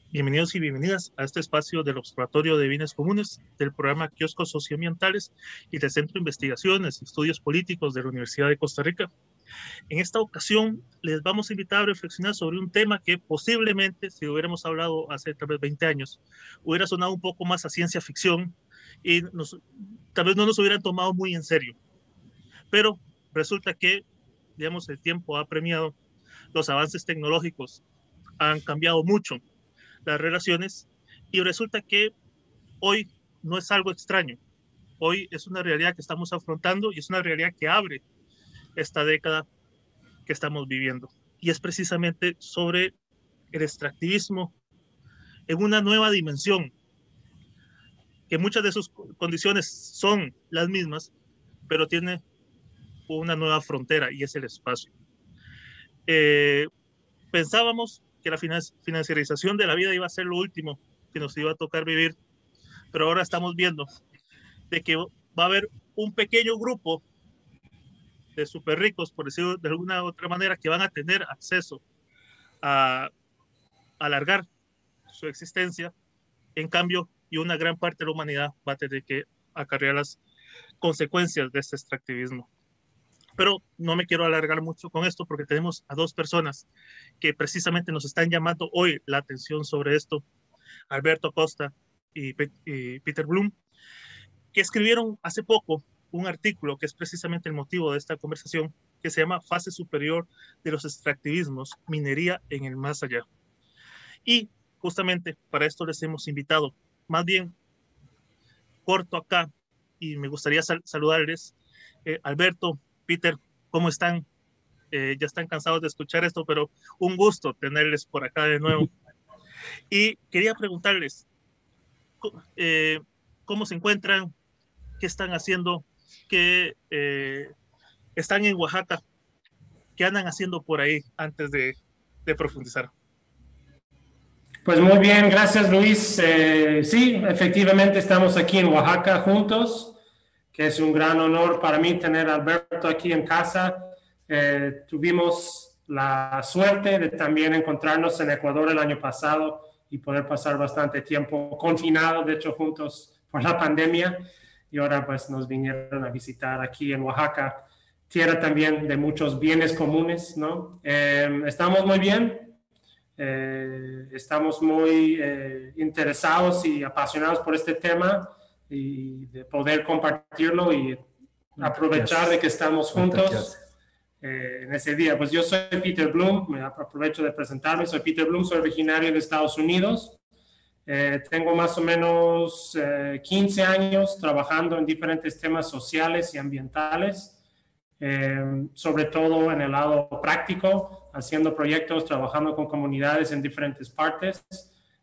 Bienvenidos y bienvenidas a este espacio del Observatorio de Bienes Comunes del programa Kioscos Socioambientales y del Centro de Investigaciones y Estudios Políticos de la Universidad de Costa Rica. En esta ocasión les vamos a invitar a reflexionar sobre un tema que posiblemente, si hubiéramos hablado hace tal vez 20 años, hubiera sonado un poco más a ciencia ficción y tal vez no nos hubieran tomado muy en serio. Pero resulta que, digamos, el tiempo ha premiado, los avances tecnológicos han cambiado mucho las relaciones y resulta que hoy no es algo extraño. Hoy es una realidad que estamos afrontando y es una realidad que abre esta década que estamos viviendo. Y es precisamente sobre el extractivismo en una nueva dimensión, que muchas de sus condiciones son las mismas, pero tiene una nueva frontera y es el espacio. Pensábamos que la financiarización de la vida iba a ser lo último que nos iba a tocar vivir, pero ahora estamos viendo de que va a haber un pequeño grupo de súper ricos, por decirlo de alguna u otra manera, que van a tener acceso a alargar su existencia, en cambio, y una gran parte de la humanidad va a tener que acarrear las consecuencias de este extractivismo. Pero no me quiero alargar mucho con esto porque tenemos a dos personas que precisamente nos están llamando hoy la atención sobre esto, Alberto Acosta y Peter Bloom, que escribieron hace poco un artículo que es precisamente el motivo de esta conversación, que se llama Fase Superior de los Extractivismos, Minería en el Más Allá. Y justamente para esto les hemos invitado, más bien corto acá, y me gustaría saludarles. Alberto, Peter, ¿cómo están? Ya están cansados de escuchar esto, pero un gusto tenerles por acá de nuevo. Y quería preguntarles, ¿cómo se encuentran? ¿Qué están haciendo? ¿Qué están en Oaxaca? ¿Qué andan haciendo por ahí antes de profundizar? Pues muy bien, gracias Luis. Sí, efectivamente estamos aquí en Oaxaca juntos, que es un gran honor para mí tener a Alberto aquí en casa. Tuvimos la suerte de también encontrarnos en Ecuador el año pasado y poder pasar bastante tiempo confinados, de hecho juntos por la pandemia, y ahora pues nos vinieron a visitar aquí en Oaxaca, tierra también de muchos bienes comunes, ¿no? Estamos muy bien. Estamos muy interesados y apasionados por este tema y de poder compartirlo y aprovechar de que estamos juntos en ese día. Pues yo soy Peter Bloom, me aprovecho de presentarme, soy Peter Bloom, soy originario de Estados Unidos. Tengo más o menos 15 años trabajando en diferentes temas sociales y ambientales. Sobre todo en el lado práctico, haciendo proyectos, trabajando con comunidades en diferentes partes.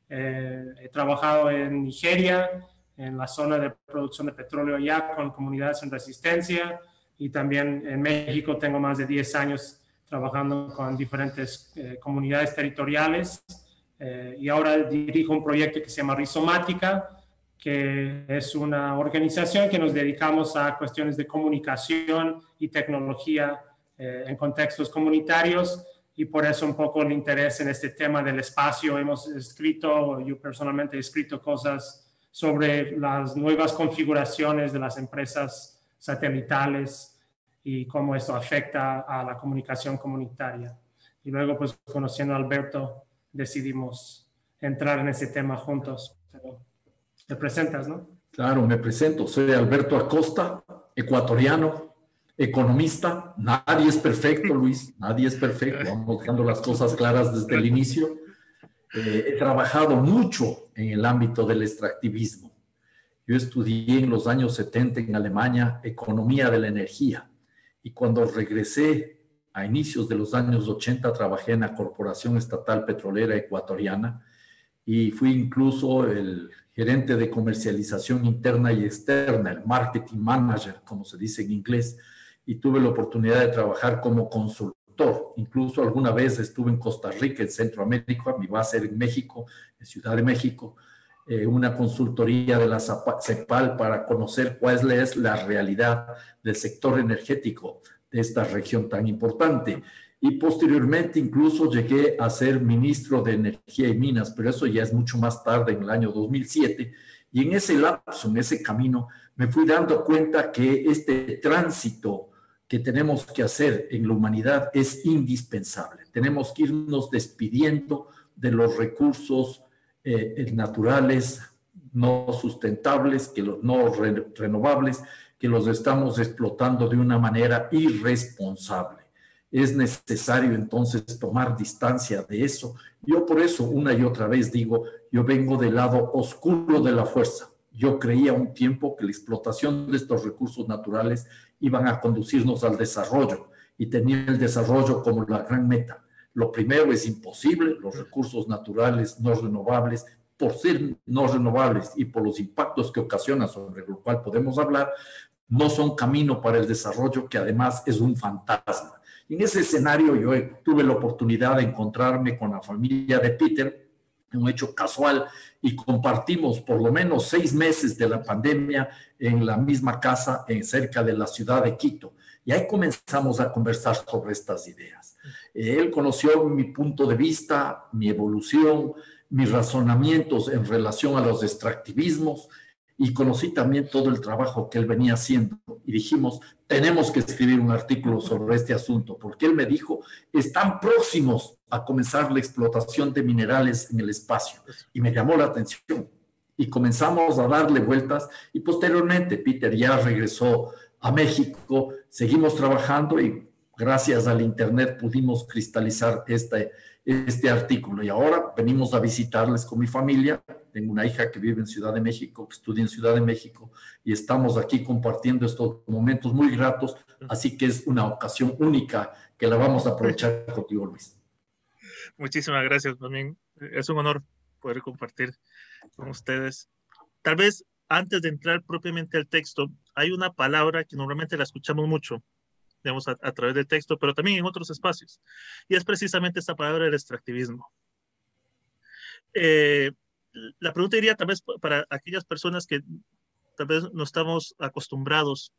He trabajado en Nigeria, en la zona de producción de petróleo allá, con comunidades en resistencia, y también en México tengo más de 10 años trabajando con diferentes comunidades territoriales, y ahora dirijo un proyecto que se llama Rizomática, que es una organización que nos dedicamos a cuestiones de comunicación y tecnología en contextos comunitarios, y por eso un poco el interés en este tema del espacio. Hemos escrito, yo personalmente he escrito cosas sobre las nuevas configuraciones de las empresas satelitales y cómo esto afecta a la comunicación comunitaria. Y luego, pues conociendo a Alberto, decidimos entrar en ese tema juntos. Pero te presentas, ¿no? Claro, me presento. Soy Alberto Acosta, ecuatoriano, economista. Nadie es perfecto, Luis. Nadie es perfecto. Vamos dejando las cosas claras desde el inicio. He trabajado mucho en el ámbito del extractivismo. Yo estudié en los años 70 en Alemania economía de la energía. Y cuando regresé a inicios de los años 80, trabajé en la Corporación Estatal Petrolera Ecuatoriana y fui incluso el gerente de comercialización interna y externa, el marketing manager, como se dice en inglés, y tuve la oportunidad de trabajar como consultor. Incluso alguna vez estuve en Costa Rica, en Centroamérica, mi base era en México, en Ciudad de México, una consultoría de la CEPAL para conocer cuál es la realidad del sector energético esta región tan importante. Y posteriormente incluso llegué a ser ministro de Energía y Minas, pero eso ya es mucho más tarde, en el año 2007. Y en ese lapso, en ese camino, me fui dando cuenta que este tránsito que tenemos que hacer en la humanidad es indispensable. Tenemos que irnos despidiendo de los recursos naturales no sustentables, que los no renovables, que los estamos explotando de una manera irresponsable. Es necesario entonces tomar distancia de eso. Yo por eso una y otra vez digo, yo vengo del lado oscuro de la fuerza. Yo creía un tiempo que la explotación de estos recursos naturales iban a conducirnos al desarrollo y tenía el desarrollo como la gran meta. Lo primero es imposible, los recursos naturales no renovables, por ser no renovables y por los impactos que ocasionan sobre lo cual podemos hablar, no son camino para el desarrollo, que además es un fantasma. En ese escenario yo tuve la oportunidad de encontrarme con la familia de Peter, un hecho casual, y compartimos por lo menos 6 meses de la pandemia en la misma casa cerca de la ciudad de Quito. Y ahí comenzamos a conversar sobre estas ideas. Él conoció mi punto de vista, mi evolución, mis razonamientos en relación a los extractivismos, y conocí también todo el trabajo que él venía haciendo. Y dijimos, tenemos que escribir un artículo sobre este asunto, porque él me dijo, están próximos a comenzar la explotación de minerales en el espacio. Y me llamó la atención. Y comenzamos a darle vueltas, y posteriormente Peter ya regresó a México, seguimos trabajando y gracias al Internet pudimos cristalizar este artículo. Y ahora venimos a visitarles con mi familia. Tengo una hija que vive en Ciudad de México, que estudia en Ciudad de México, y estamos aquí compartiendo estos momentos muy gratos, así que es una ocasión única que la vamos a aprovechar contigo, Luis. Muchísimas gracias, también es un honor poder compartir con ustedes. Tal vez antes de entrar propiamente al texto, hay una palabra que normalmente la escuchamos mucho, digamos, a través del texto, pero también en otros espacios, y es precisamente esta palabra del extractivismo. La pregunta iría tal vez para aquellas personas que tal vez no estamos acostumbrados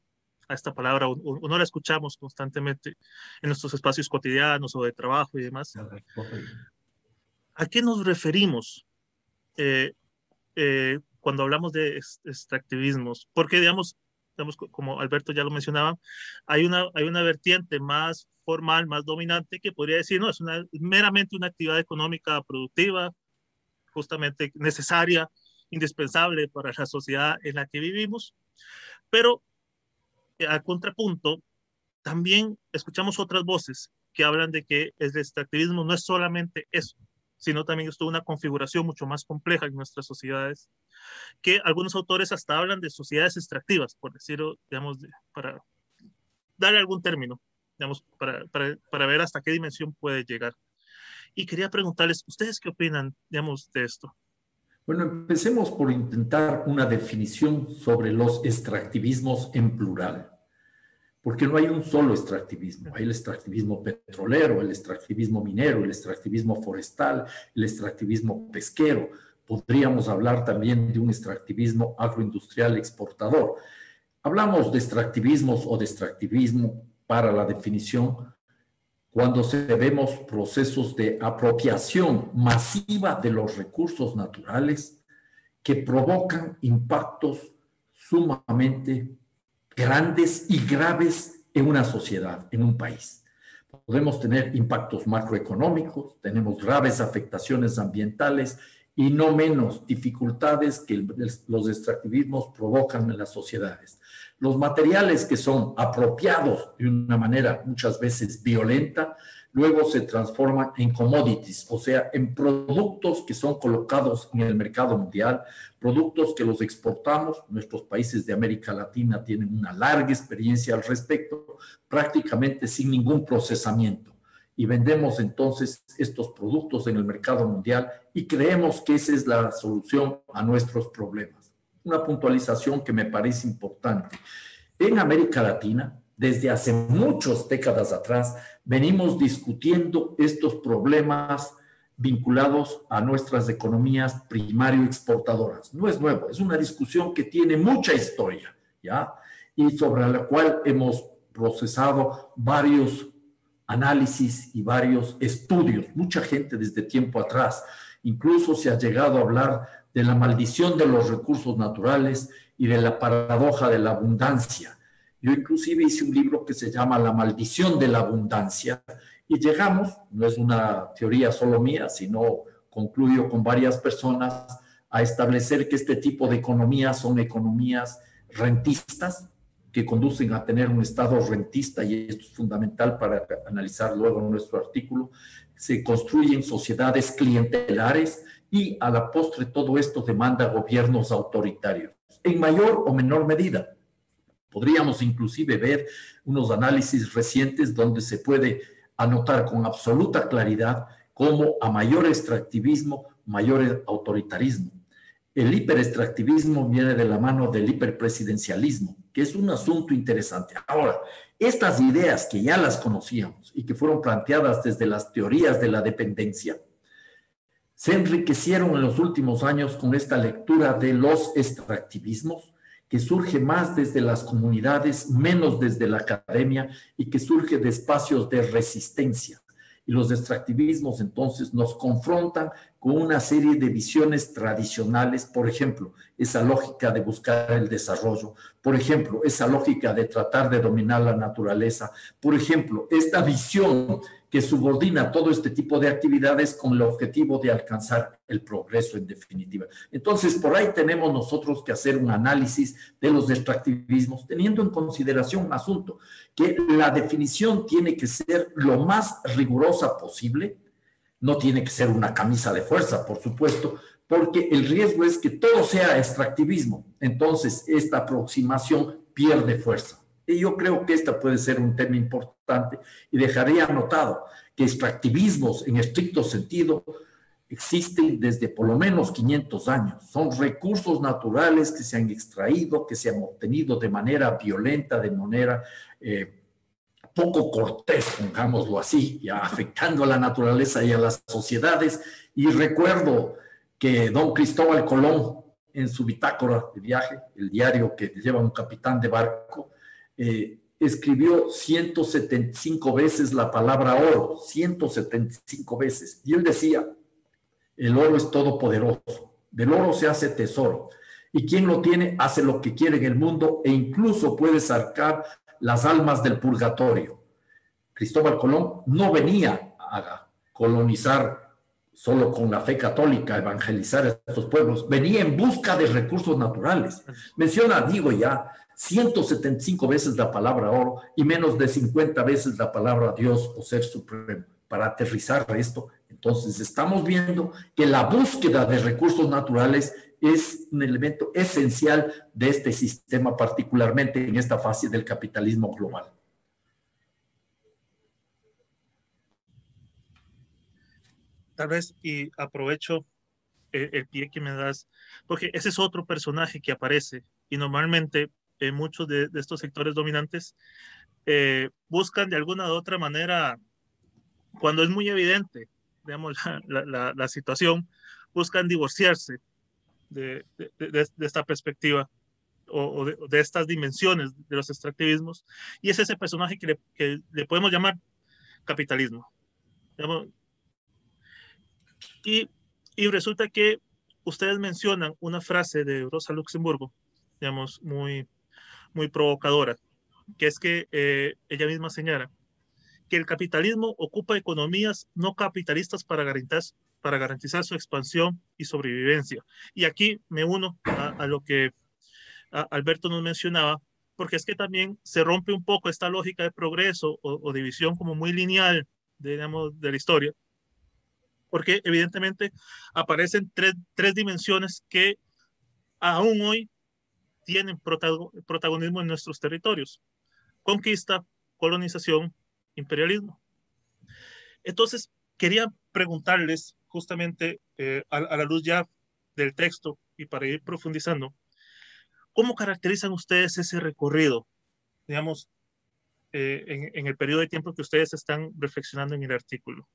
a esta palabra o no la escuchamos constantemente en nuestros espacios cotidianos o de trabajo y demás. ¿A qué nos referimos cuando hablamos de extractivismos? Porque, digamos, como Alberto ya lo mencionaba, hay una vertiente más formal, más dominante, que podría decir, no, es meramente una actividad económica productiva, justamente necesaria, indispensable para la sociedad en la que vivimos. Pero al contrapunto, también escuchamos otras voces que hablan de que el extractivismo no es solamente eso, sino también es toda una configuración mucho más compleja en nuestras sociedades, que algunos autores hasta hablan de sociedades extractivas, por decirlo, digamos, para darle algún término, digamos, para ver hasta qué dimensión puede llegar. Y quería preguntarles, ¿ustedes qué opinan, digamos, de esto? Bueno, empecemos por intentar una definición sobre los extractivismos en plural, porque no hay un solo extractivismo. Hay el extractivismo petrolero, el extractivismo minero, el extractivismo forestal, el extractivismo pesquero. Podríamos hablar también de un extractivismo agroindustrial exportador. Hablamos de extractivismos o de extractivismo para la definición cuando vemos procesos de apropiación masiva de los recursos naturales que provocan impactos sumamente grandes y graves en una sociedad, en un país. Podemos tener impactos macroeconómicos, tenemos graves afectaciones ambientales y no menos dificultades que los extractivismos provocan en las sociedades. Los materiales que son apropiados de una manera muchas veces violenta, luego se transforman en commodities, o sea, en productos que son colocados en el mercado mundial, productos que los exportamos. Nuestros países de América Latina tienen una larga experiencia al respecto, prácticamente sin ningún procesamiento. Y vendemos entonces estos productos en el mercado mundial y creemos que esa es la solución a nuestros problemas. Una puntualización que me parece importante. En América Latina, desde hace muchas décadas atrás, venimos discutiendo estos problemas vinculados a nuestras economías primario exportadoras. No es nuevo, es una discusión que tiene mucha historia, ¿ya? Y sobre la cual hemos procesado varios análisis y varios estudios, mucha gente desde tiempo atrás. Incluso se ha llegado a hablar de la maldición de los recursos naturales y de la paradoja de la abundancia. Yo inclusive hice un libro que se llama La maldición de la abundancia y llegamos, no es una teoría solo mía, sino concluyo con varias personas, a establecer que este tipo de economías son economías rentistas, que conducen a tener un estado rentista, y esto es fundamental para analizar luego nuestro artículo. Se construyen sociedades clientelares y a la postre todo esto demanda gobiernos autoritarios, en mayor o menor medida. Podríamos inclusive ver unos análisis recientes donde se puede anotar con absoluta claridad cómo a mayor extractivismo, mayor autoritarismo. El hiperextractivismo viene de la mano del hiperpresidencialismo, que es un asunto interesante. Ahora, estas ideas que ya las conocíamos y que fueron planteadas desde las teorías de la dependencia, se enriquecieron en los últimos años con esta lectura de los extractivismos, que surge más desde las comunidades, menos desde la academia, y que surge de espacios de resistencia. Y los extractivismos entonces nos confrontan con una serie de visiones tradicionales, por ejemplo, esa lógica de buscar el desarrollo, por ejemplo, esa lógica de tratar de dominar la naturaleza, por ejemplo, esta visión que subordina todo este tipo de actividades con el objetivo de alcanzar el progreso en definitiva. Entonces, por ahí tenemos nosotros que hacer un análisis de los extractivismos, teniendo en consideración un asunto, que la definición tiene que ser lo más rigurosa posible, no tiene que ser una camisa de fuerza, por supuesto, porque el riesgo es que todo sea extractivismo. Entonces, esta aproximación pierde fuerza. Y yo creo que esta puede ser un tema importante y dejaría anotado que extractivismos en estricto sentido existen desde por lo menos 500 años. Son recursos naturales que se han extraído, que se han obtenido de manera violenta, de manera poco cortés, pongámoslo así, ya afectando a la naturaleza y a las sociedades. Y recuerdo que don Cristóbal Colón, en su bitácora de viaje, el diario que lleva un capitán de barco, escribió 175 veces la palabra oro, 175 veces. Y él decía, el oro es todopoderoso, del oro se hace tesoro, y quien lo tiene hace lo que quiere en el mundo e incluso puede sacar las almas del purgatorio. Cristóbal Colón no venía a colonizar solo con la fe católica, evangelizar a estos pueblos, venía en busca de recursos naturales. Menciona, digo ya, 175 veces la palabra oro y menos de 50 veces la palabra Dios o Ser Supremo. Para aterrizar esto, entonces estamos viendo que la búsqueda de recursos naturales es un elemento esencial de este sistema, particularmente en esta fase del capitalismo global. Tal vez, y aprovecho el pie que me das, porque ese es otro personaje que aparece y normalmente muchos de estos sectores dominantes buscan de alguna u otra manera, cuando es muy evidente, digamos, la situación, buscan divorciarse de esta perspectiva o de estas dimensiones de los extractivismos, y es ese personaje que le podemos llamar capitalismo. Digamos, y resulta que ustedes mencionan una frase de Rosa Luxemburgo, digamos, muy provocadora, que es que ella misma señala que el capitalismo ocupa economías no capitalistas para garantizar su expansión y sobrevivencia. Y aquí me uno a lo que Alberto nos mencionaba, porque es que también se rompe un poco esta lógica de progreso o división como muy lineal, digamos, de la historia, porque evidentemente aparecen tres dimensiones que aún hoy tienen protagonismo en nuestros territorios: conquista, colonización, imperialismo. Entonces, quería preguntarles justamente a la luz ya del texto y para ir profundizando, ¿cómo caracterizan ustedes ese recorrido, digamos, en el periodo de tiempo que ustedes están reflexionando en el artículo?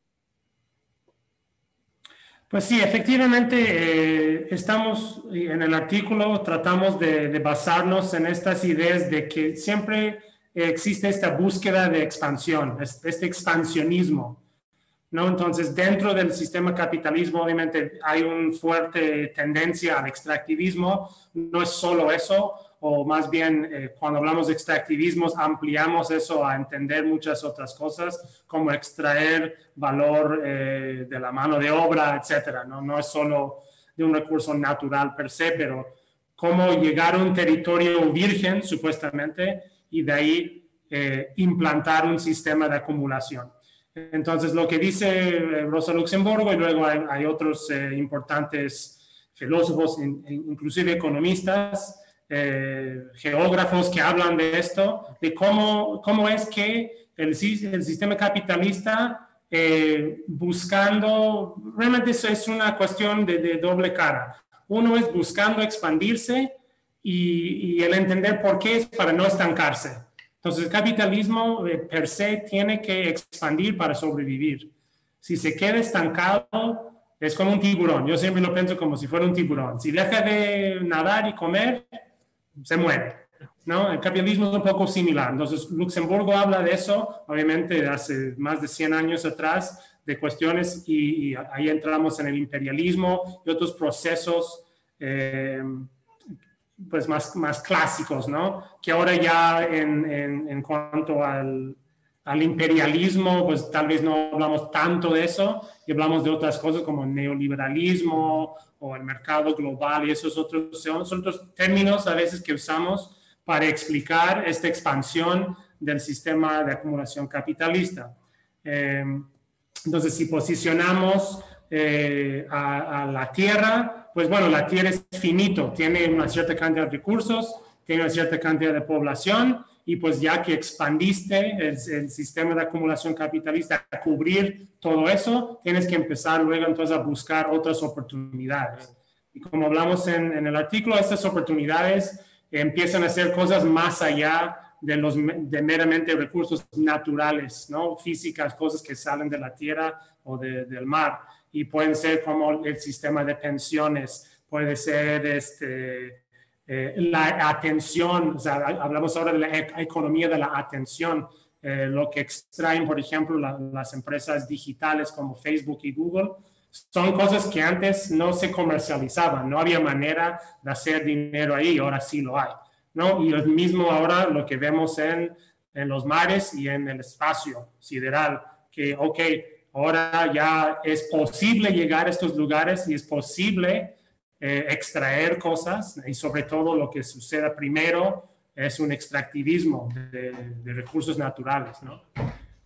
Pues sí, efectivamente, estamos en el artículo, tratamos de basarnos en estas ideas de que siempre existe esta búsqueda de expansión, este expansionismo, ¿no? Entonces, dentro del sistema capitalismo, obviamente, hay una fuerte tendencia al extractivismo. No es solo eso, o más bien, cuando hablamos de extractivismos, ampliamos eso a entender muchas otras cosas, como extraer valor de la mano de obra, etcétera, ¿no? No es solo de un recurso natural per se, pero cómo llegar a un territorio virgen, supuestamente, y de ahí implantar un sistema de acumulación. Entonces, lo que dice Rosa Luxemburgo, y luego hay otros importantes filósofos, inclusive economistas, geógrafos que hablan de esto, de cómo es que el sistema capitalista buscando, realmente eso es una cuestión de doble cara. Uno es buscando expandirse y el entender por qué es para no estancarse. Entonces, el capitalismo per se tiene que expandir para sobrevivir. Si se queda estancado, es como un tiburón. Yo siempre lo pienso como si fuera un tiburón. Si deja de nadar y comer, se muere, ¿no? El capitalismo es un poco similar. Entonces, Luxemburgo habla de eso, obviamente, hace más de 100 años atrás, de cuestiones, y ahí entramos en el imperialismo y otros procesos pues más clásicos, ¿no? Que ahora ya en cuanto al imperialismo, pues tal vez no hablamos tanto de eso y hablamos de otras cosas como el neoliberalismo o el mercado global, y esos son otros términos a veces que usamos para explicar esta expansión del sistema de acumulación capitalista. Entonces, si posicionamos a la tierra, pues bueno, la tierra es finito, tiene una cierta cantidad de recursos, tiene una cierta cantidad de población, y pues ya que expandiste el sistema de acumulación capitalista a cubrir todo eso, tienes que empezar luego entonces a buscar otras oportunidades. Y como hablamos en el artículo, estas oportunidades empiezan a ser cosas más allá de meramente recursos naturales, ¿no? Físicas, cosas que salen de la tierra o del mar. Y pueden ser como el sistema de pensiones, puede ser la atención, o sea, hablamos ahora de la economía de la atención, lo que extraen, por ejemplo, las empresas digitales como Facebook y Google, son cosas que antes no se comercializaban, no había manera de hacer dinero ahí, ahora sí lo hay, ¿no? Y lo mismo ahora lo que vemos en los mares y en el espacio sideral, que, ok, ahora ya es posible llegar a estos lugares y es posible extraer cosas, y sobre todo lo que suceda primero es un extractivismo de recursos naturales, ¿no?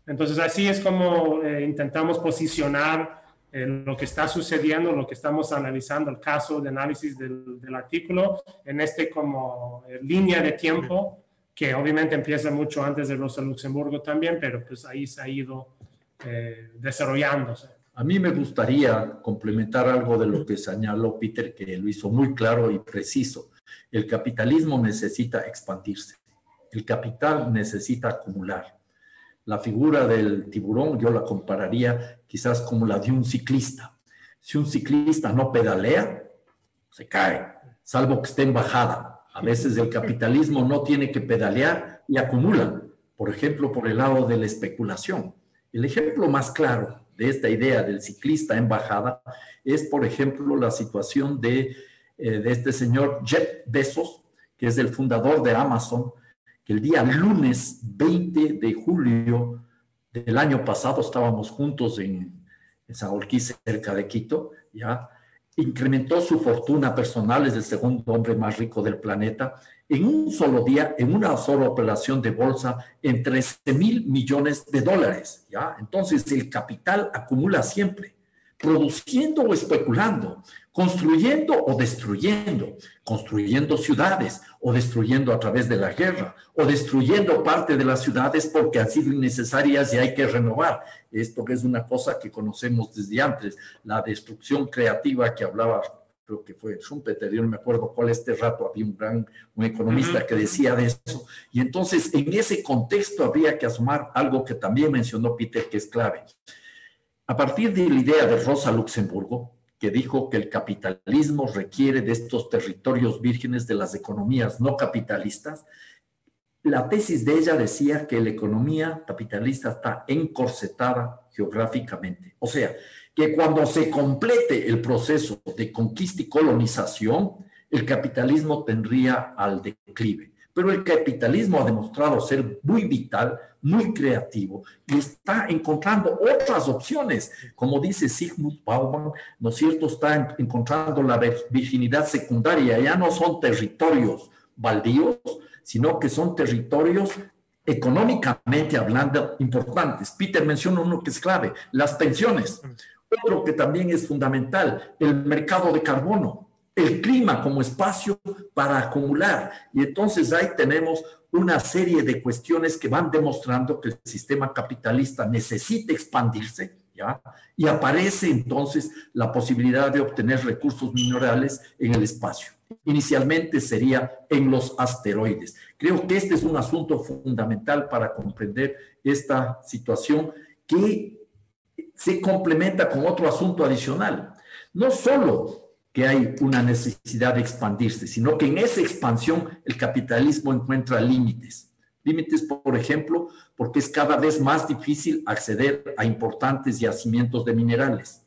Entonces así es como intentamos posicionar lo que está sucediendo, lo que estamos analizando, el caso de análisis del artículo, en como línea de tiempo, que obviamente empieza mucho antes de Rosa Luxemburgo también, pero pues ahí se ha ido desarrollándose. A mí me gustaría complementar algo de lo que señaló Peter, que lo hizo muy claro y preciso. El capitalismo necesita expandirse. El capital necesita acumular. La figura del tiburón yo la compararía quizás como la de un ciclista. Si un ciclista no pedalea, se cae, salvo que esté en bajada. A veces el capitalismo no tiene que pedalear y acumula, por ejemplo, por el lado de la especulación. El ejemplo más claro de esta idea del ciclista en bajada es, por ejemplo, la situación de este señor Jeff Bezos, que es el fundador de Amazon, que el día lunes 20 de julio del año pasado, estábamos juntos en Saolquí, cerca de Quito, ya incrementó su fortuna personal, es el segundo hombre más rico del planeta, en un solo día, en una sola operación de bolsa, en 13,000 millones de dólares, ¿ya? Entonces, el capital acumula siempre, produciendo o especulando, construyendo o destruyendo, construyendo ciudades o destruyendo a través de la guerra, o destruyendo parte de las ciudades porque han sido innecesarias y hay que renovar. Esto es una cosa que conocemos desde antes, la destrucción creativa que hablaba, creo que fue Schumpeter, yo no me acuerdo cuál rato, había un economista que decía de eso. Y entonces, en ese contexto habría que asumir algo que también mencionó Peter, que es clave. A partir de la idea de Rosa Luxemburgo, que dijo que el capitalismo requiere de estos territorios vírgenes de las economías no capitalistas, La tesis de ella decía que la economía capitalista está encorsetada geográficamente. O sea, que cuando se complete el proceso de conquista y colonización, el capitalismo tendría al declive. Pero el capitalismo ha demostrado ser muy vital, muy creativo y está encontrando otras opciones. Como dice Zygmunt Bauman, ¿no es cierto? Está encontrando la virginidad secundaria. Ya no son territorios baldíos, sino que son territorios económicamente hablando importantes. Peter menciona uno que es clave, las pensiones. Otro que también es fundamental, el mercado de carbono, el clima como espacio para acumular. Y entonces ahí tenemos una serie de cuestiones que van demostrando que el sistema capitalista necesita expandirse, ¿ya? Y aparece entonces la posibilidad de obtener recursos minerales en el espacio. Inicialmente sería en los asteroides. Creo que este es un asunto fundamental para comprender esta situación que se complementa con otro asunto adicional. No solo que hay una necesidad de expandirse, sino que en esa expansión el capitalismo encuentra límites. Límites, por ejemplo, porque es cada vez más difícil acceder a importantes yacimientos de minerales.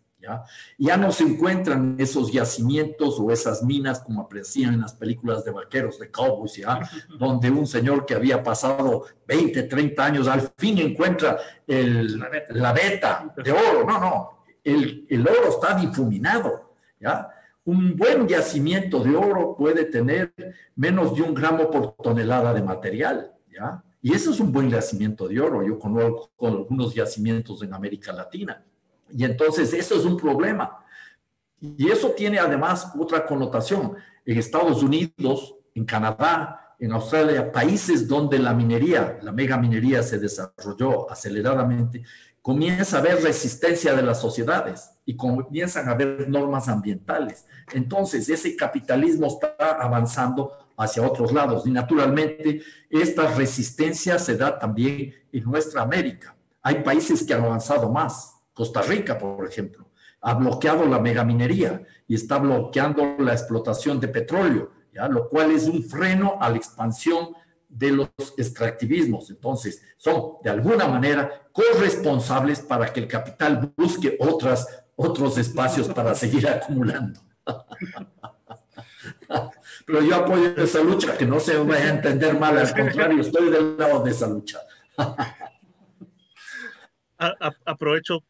Ya no se encuentran esos yacimientos o esas minas como aparecían en las películas de vaqueros, de cowboys, ¿ya? Donde un señor que había pasado 20, 30 años al fin encuentra la veta de oro. No, el oro está difuminado, ¿ya? Un buen yacimiento de oro puede tener menos de 1 gramo por tonelada de material, ¿ya? Y eso es un buen yacimiento de oro. Yo conozco algunos yacimientos en América Latina. Y entonces eso es un problema. Y eso tiene además otra connotación. En Estados Unidos, en Canadá, en Australia, países donde la minería, la megaminería se desarrolló aceleradamente, comienza a haber resistencia de las sociedades y comienzan a haber normas ambientales. Entonces, ese capitalismo está avanzando hacia otros lados. Y naturalmente, esta resistencia se da también en nuestra América. Hay países que han avanzado más. Costa Rica, por ejemplo, ha bloqueado la megaminería y está bloqueando la explotación de petróleo, ¿ya? Lo cual es un freno a la expansión de los extractivismos. Entonces, son de alguna manera corresponsables para que el capital busque otros espacios para seguir acumulando. Pero yo apoyo esa lucha, que no se vaya a entender mal, al contrario, estoy del lado de esa lucha. Aprovecho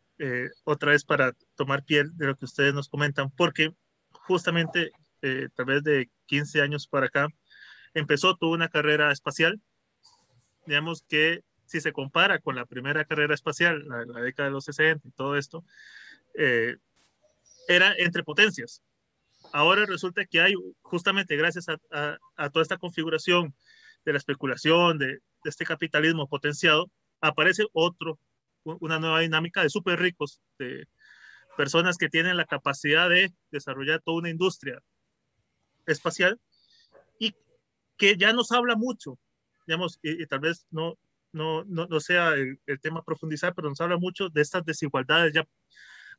otra vez para tomar piel de lo que ustedes nos comentan, porque justamente tal vez de 15 años para acá empezó toda una carrera espacial, digamos que si se compara con la primera carrera espacial, la década de los 60 y todo esto, era entre potencias. Ahora resulta que hay, justamente gracias a toda esta configuración de la especulación, de este capitalismo potenciado, aparece una nueva dinámica de súper ricos, de personas que tienen la capacidad de desarrollar toda una industria espacial y que ya nos habla mucho, digamos, y tal vez no sea el tema a profundizar, pero nos habla mucho de estas desigualdades ya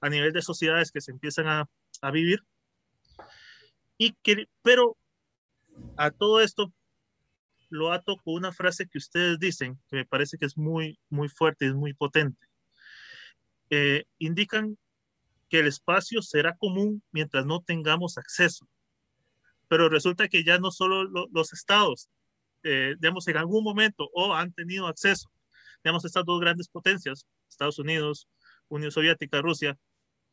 a nivel de sociedades que se empiezan a vivir. Pero a todo esto lo ato con una frase que ustedes dicen, que me parece que es muy, muy fuerte y es muy potente. Indican que el espacio será común mientras no tengamos acceso. Pero resulta que ya no solo los estados, digamos, en algún momento o han tenido acceso, digamos, estas dos grandes potencias, Estados Unidos, Unión Soviética, Rusia,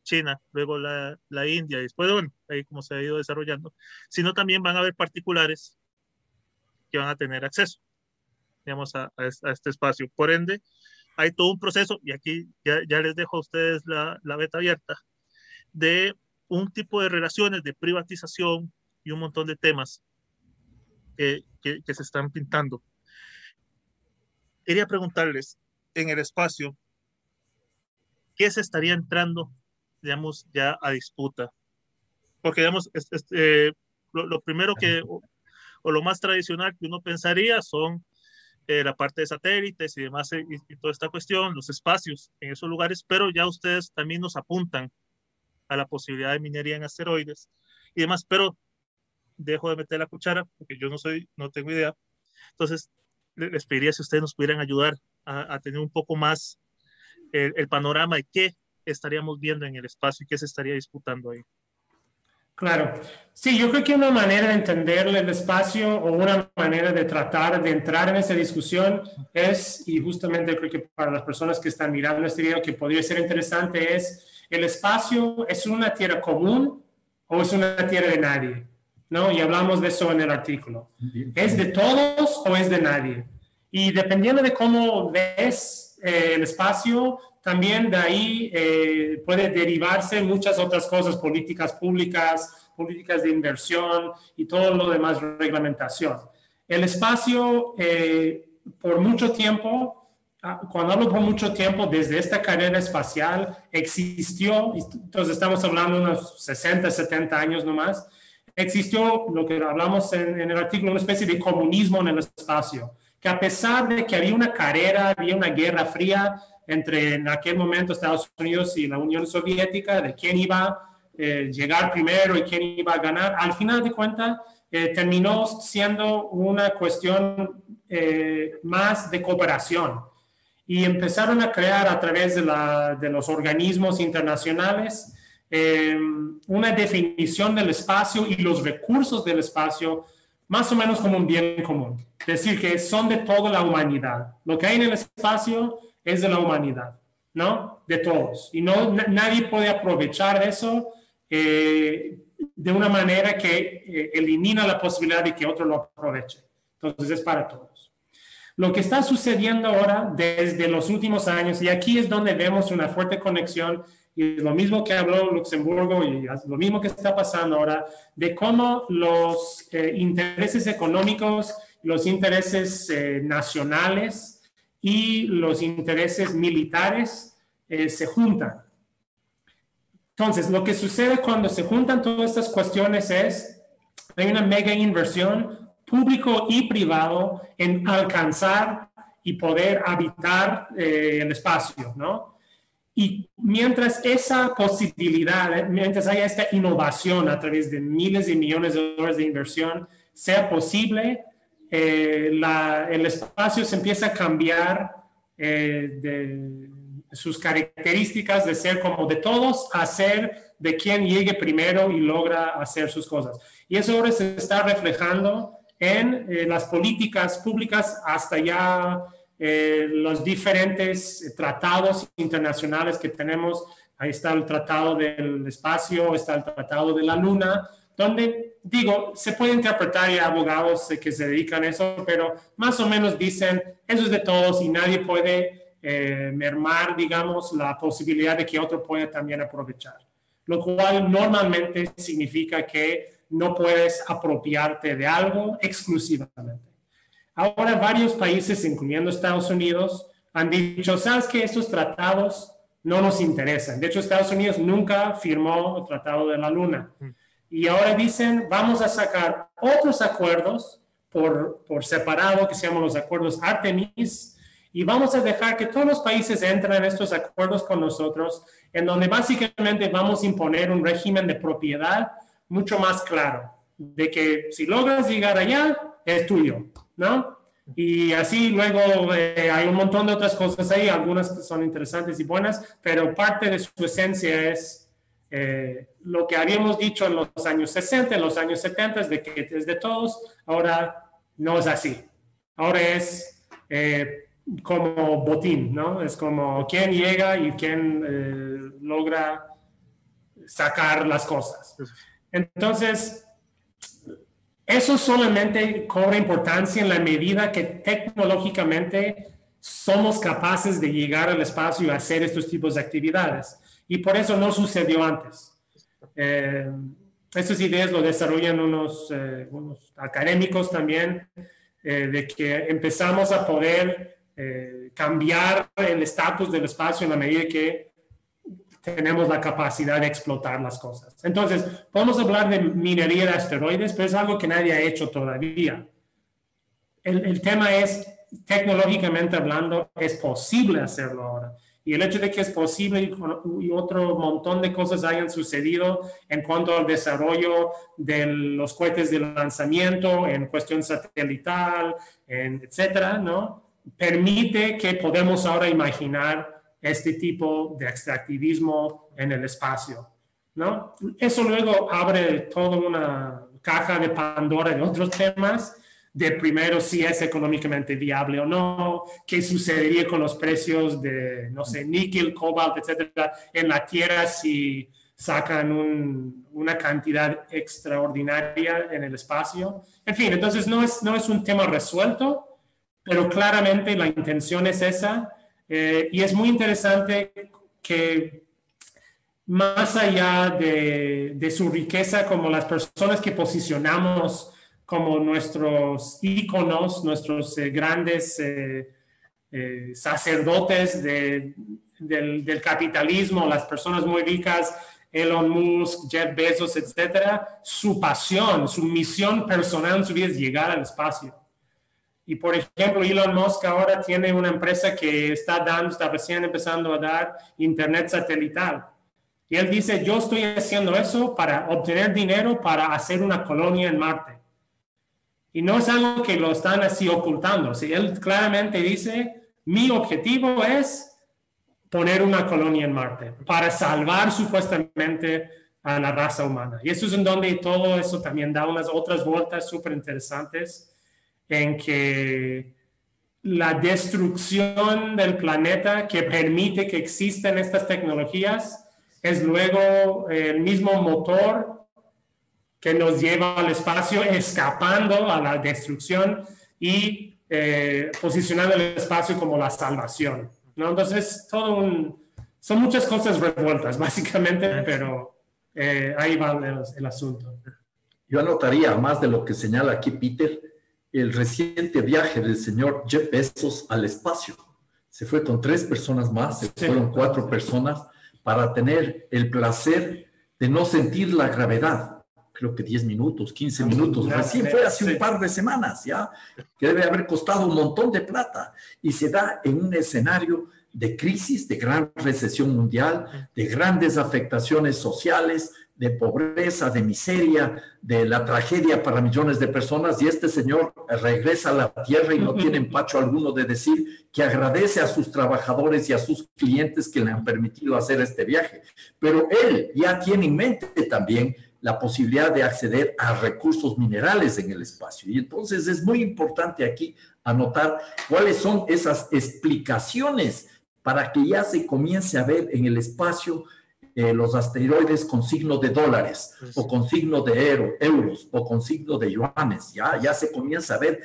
China, luego la India, y después, bueno, ahí como se ha ido desarrollando, sino también van a haber particulares que van a tener acceso, digamos, a este espacio. Por ende, hay todo un proceso, y aquí ya les dejo a ustedes la beta abierta, de un tipo de relaciones de privatización y un montón de temas que se están pintando. Quería preguntarles, en el espacio, ¿qué se estaría entrando, digamos, ya a disputa? Porque, digamos, lo primero o lo más tradicional que uno pensaría son la parte de satélites y demás, y toda esta cuestión, los espacios en esos lugares, pero ya ustedes también nos apuntan a la posibilidad de minería en asteroides y demás, pero dejo de meter la cuchara porque yo no tengo idea. Entonces, les pediría si ustedes nos pudieran ayudar a tener un poco más el panorama de qué estaríamos viendo en el espacio y qué se estaría disputando ahí. Claro. Sí, yo creo que una manera de entender el espacio o una manera de tratar de entrar en esa discusión es, y justamente creo que para las personas que están mirando este video que podría ser interesante es, ¿el espacio es una tierra común o es una tierra de nadie? ¿No? Y hablamos de eso en el artículo. ¿Es de todos o es de nadie? Y dependiendo de cómo ves el espacio, también de ahí puede derivarse muchas otras cosas, políticas públicas, políticas de inversión y todo lo demás, reglamentación. El espacio, por mucho tiempo, cuando hablo por mucho tiempo, desde esta carrera espacial existió, entonces estamos hablando de unos 60, 70 años nomás, existió lo que hablamos en el artículo, una especie de comunismo en el espacio, que a pesar de que había una carrera, había una guerra fría entre en aquel momento Estados Unidos y la Unión Soviética, de quién iba a llegar primero y quién iba a ganar, al final de cuentas terminó siendo una cuestión más de cooperación. Y empezaron a crear a través de los organismos internacionales una definición del espacio y los recursos del espacio más o menos como un bien común. Es decir, que son de toda la humanidad. Lo que hay en el espacio es de la humanidad, ¿no? De todos. Y nadie puede aprovechar eso de una manera que elimina la posibilidad de que otro lo aproveche. Entonces es para todos. Lo que está sucediendo ahora desde los últimos años, y aquí es donde vemos una fuerte conexión, y es lo mismo que habló Luxemburgo y es lo mismo que está pasando ahora, de cómo los intereses económicos, los intereses nacionales y los intereses militares se juntan. Entonces, lo que sucede cuando se juntan todas estas cuestiones es, hay una mega inversión público y privado en alcanzar y poder habitar el espacio, ¿no? Y mientras esa posibilidad, mientras haya esta innovación a través de miles de millones de dólares de inversión, sea posible, el espacio se empieza a cambiar de sus características de ser como de todos a ser de quien llegue primero y logra hacer sus cosas. Y eso ahora se está reflejando en las políticas públicas hasta ya los diferentes tratados internacionales que tenemos. Ahí está el Tratado del Espacio, está el Tratado de la Luna, donde, digo, se puede interpretar, y abogados que se dedican a eso, pero más o menos dicen, eso es de todos y nadie puede mermar, digamos, la posibilidad de que otro pueda también aprovechar. Lo cual normalmente significa que no puedes apropiarte de algo exclusivamente. Ahora varios países, incluyendo Estados Unidos, han dicho, ¿sabes qué? Estos tratados no nos interesan. De hecho, Estados Unidos nunca firmó el Tratado de la Luna. Y ahora dicen, vamos a sacar otros acuerdos por separado, que se llaman los acuerdos Artemis, y vamos a dejar que todos los países entren en estos acuerdos con nosotros, en donde básicamente vamos a imponer un régimen de propiedad mucho más claro, de que si logras llegar allá, es tuyo, ¿no? Y así luego hay un montón de otras cosas ahí, algunas que son interesantes y buenas, pero parte de su esencia es lo que habíamos dicho en los años 60, en los años 70, de que es de todos, ahora no es así. Ahora es como botín, ¿no? Es como quién llega y quién logra sacar las cosas. Entonces, eso solamente cobra importancia en la medida que tecnológicamente somos capaces de llegar al espacio y hacer estos tipos de actividades. Y por eso no sucedió antes. Estas ideas lo desarrollan unos académicos también, de que empezamos a poder cambiar el estatus del espacio en la medida que tenemos la capacidad de explotar las cosas. Entonces, podemos hablar de minería de asteroides, pero es algo que nadie ha hecho todavía. El tema es, tecnológicamente hablando, es posible hacerlo ahora. Y el hecho de que es posible y otro montón de cosas hayan sucedido en cuanto al desarrollo de los cohetes de lanzamiento, en cuestión satelital, etcétera, ¿no? Permite que podemos ahora imaginar este tipo de extractivismo en el espacio, ¿no? Eso luego abre toda una caja de Pandora de otros temas, de primero si es económicamente viable o no, qué sucedería con los precios de, no sé, níquel, cobalto, etcétera, en la Tierra si sacan una cantidad extraordinaria en el espacio. En fin, entonces no es un tema resuelto, pero claramente la intención es esa, y es muy interesante que más allá de su riqueza, como las personas que posicionamos como nuestros íconos, nuestros grandes sacerdotes del capitalismo, las personas muy ricas, Elon Musk, Jeff Bezos, etcétera, su pasión, su misión personal en su vida es llegar al espacio. Y por ejemplo, Elon Musk ahora tiene una empresa que está recién empezando a dar internet satelital. Y él dice, yo estoy haciendo eso para obtener dinero para hacer una colonia en Marte. Y no es algo que lo están así ocultando. ¿Sí? Él claramente dice, mi objetivo es poner una colonia en Marte para salvar supuestamente a la raza humana. Y eso es en donde todo eso también da unas otras vueltas súper interesantes en que la destrucción del planeta que permite que existan estas tecnologías es luego el mismo motor que nos lleva al espacio, escapando a la destrucción y posicionando el espacio como la salvación, ¿no? Entonces, son muchas cosas revueltas, básicamente, pero ahí va el asunto. Yo anotaría, más de lo que señala aquí Peter, el reciente viaje del señor Jeff Bezos al espacio. Se fue con 3 personas más, fueron 4 personas, para tener el placer de no sentir la gravedad. Creo que 10 minutos, 15 minutos, recién fue hace un par de semanas, ya, que debe haber costado un montón de plata, y se da en un escenario de crisis, de gran recesión mundial, de grandes afectaciones sociales, de pobreza, de miseria, de la tragedia para millones de personas, y este señor regresa a la tierra y no tiene empacho alguno de decir que agradece a sus trabajadores y a sus clientes que le han permitido hacer este viaje. Pero él ya tiene en mente también la posibilidad de acceder a recursos minerales en el espacio. Y entonces es muy importante aquí anotar cuáles son esas explicaciones para que ya se comience a ver en el espacio los asteroides con signo de dólares, o con signo de euros, o con signo de yuanes. Ya se comienza a ver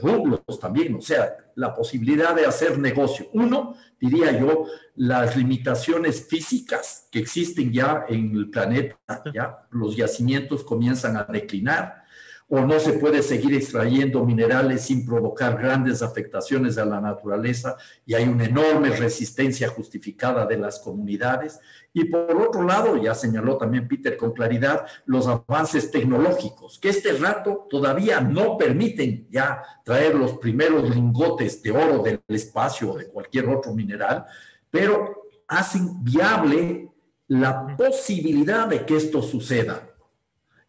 rublos también, o sea, la posibilidad de hacer negocio. Uno, diría yo, las limitaciones físicas que existen ya en el planeta, ya los yacimientos comienzan a declinar, o no se puede seguir extrayendo minerales sin provocar grandes afectaciones a la naturaleza, y hay una enorme resistencia justificada de las comunidades. Y por otro lado, ya señaló también Peter con claridad, los avances tecnológicos, que este rato todavía no permiten ya traer los primeros lingotes de oro del espacio o de cualquier otro mineral, pero hacen viable la posibilidad de que esto suceda.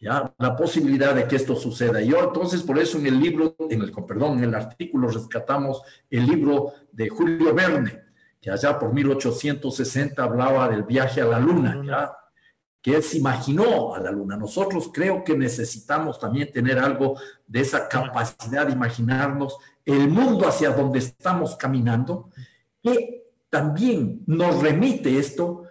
¿Ya? La posibilidad de que esto suceda. Yo entonces por eso en el artículo rescatamos el libro de Julio Verne, que allá por 1860 hablaba del viaje a la luna, ¿ya? Que él se imaginó a la luna. Nosotros creo que necesitamos también tener algo de esa capacidad de imaginarnos el mundo hacia donde estamos caminando, que también nos remite esto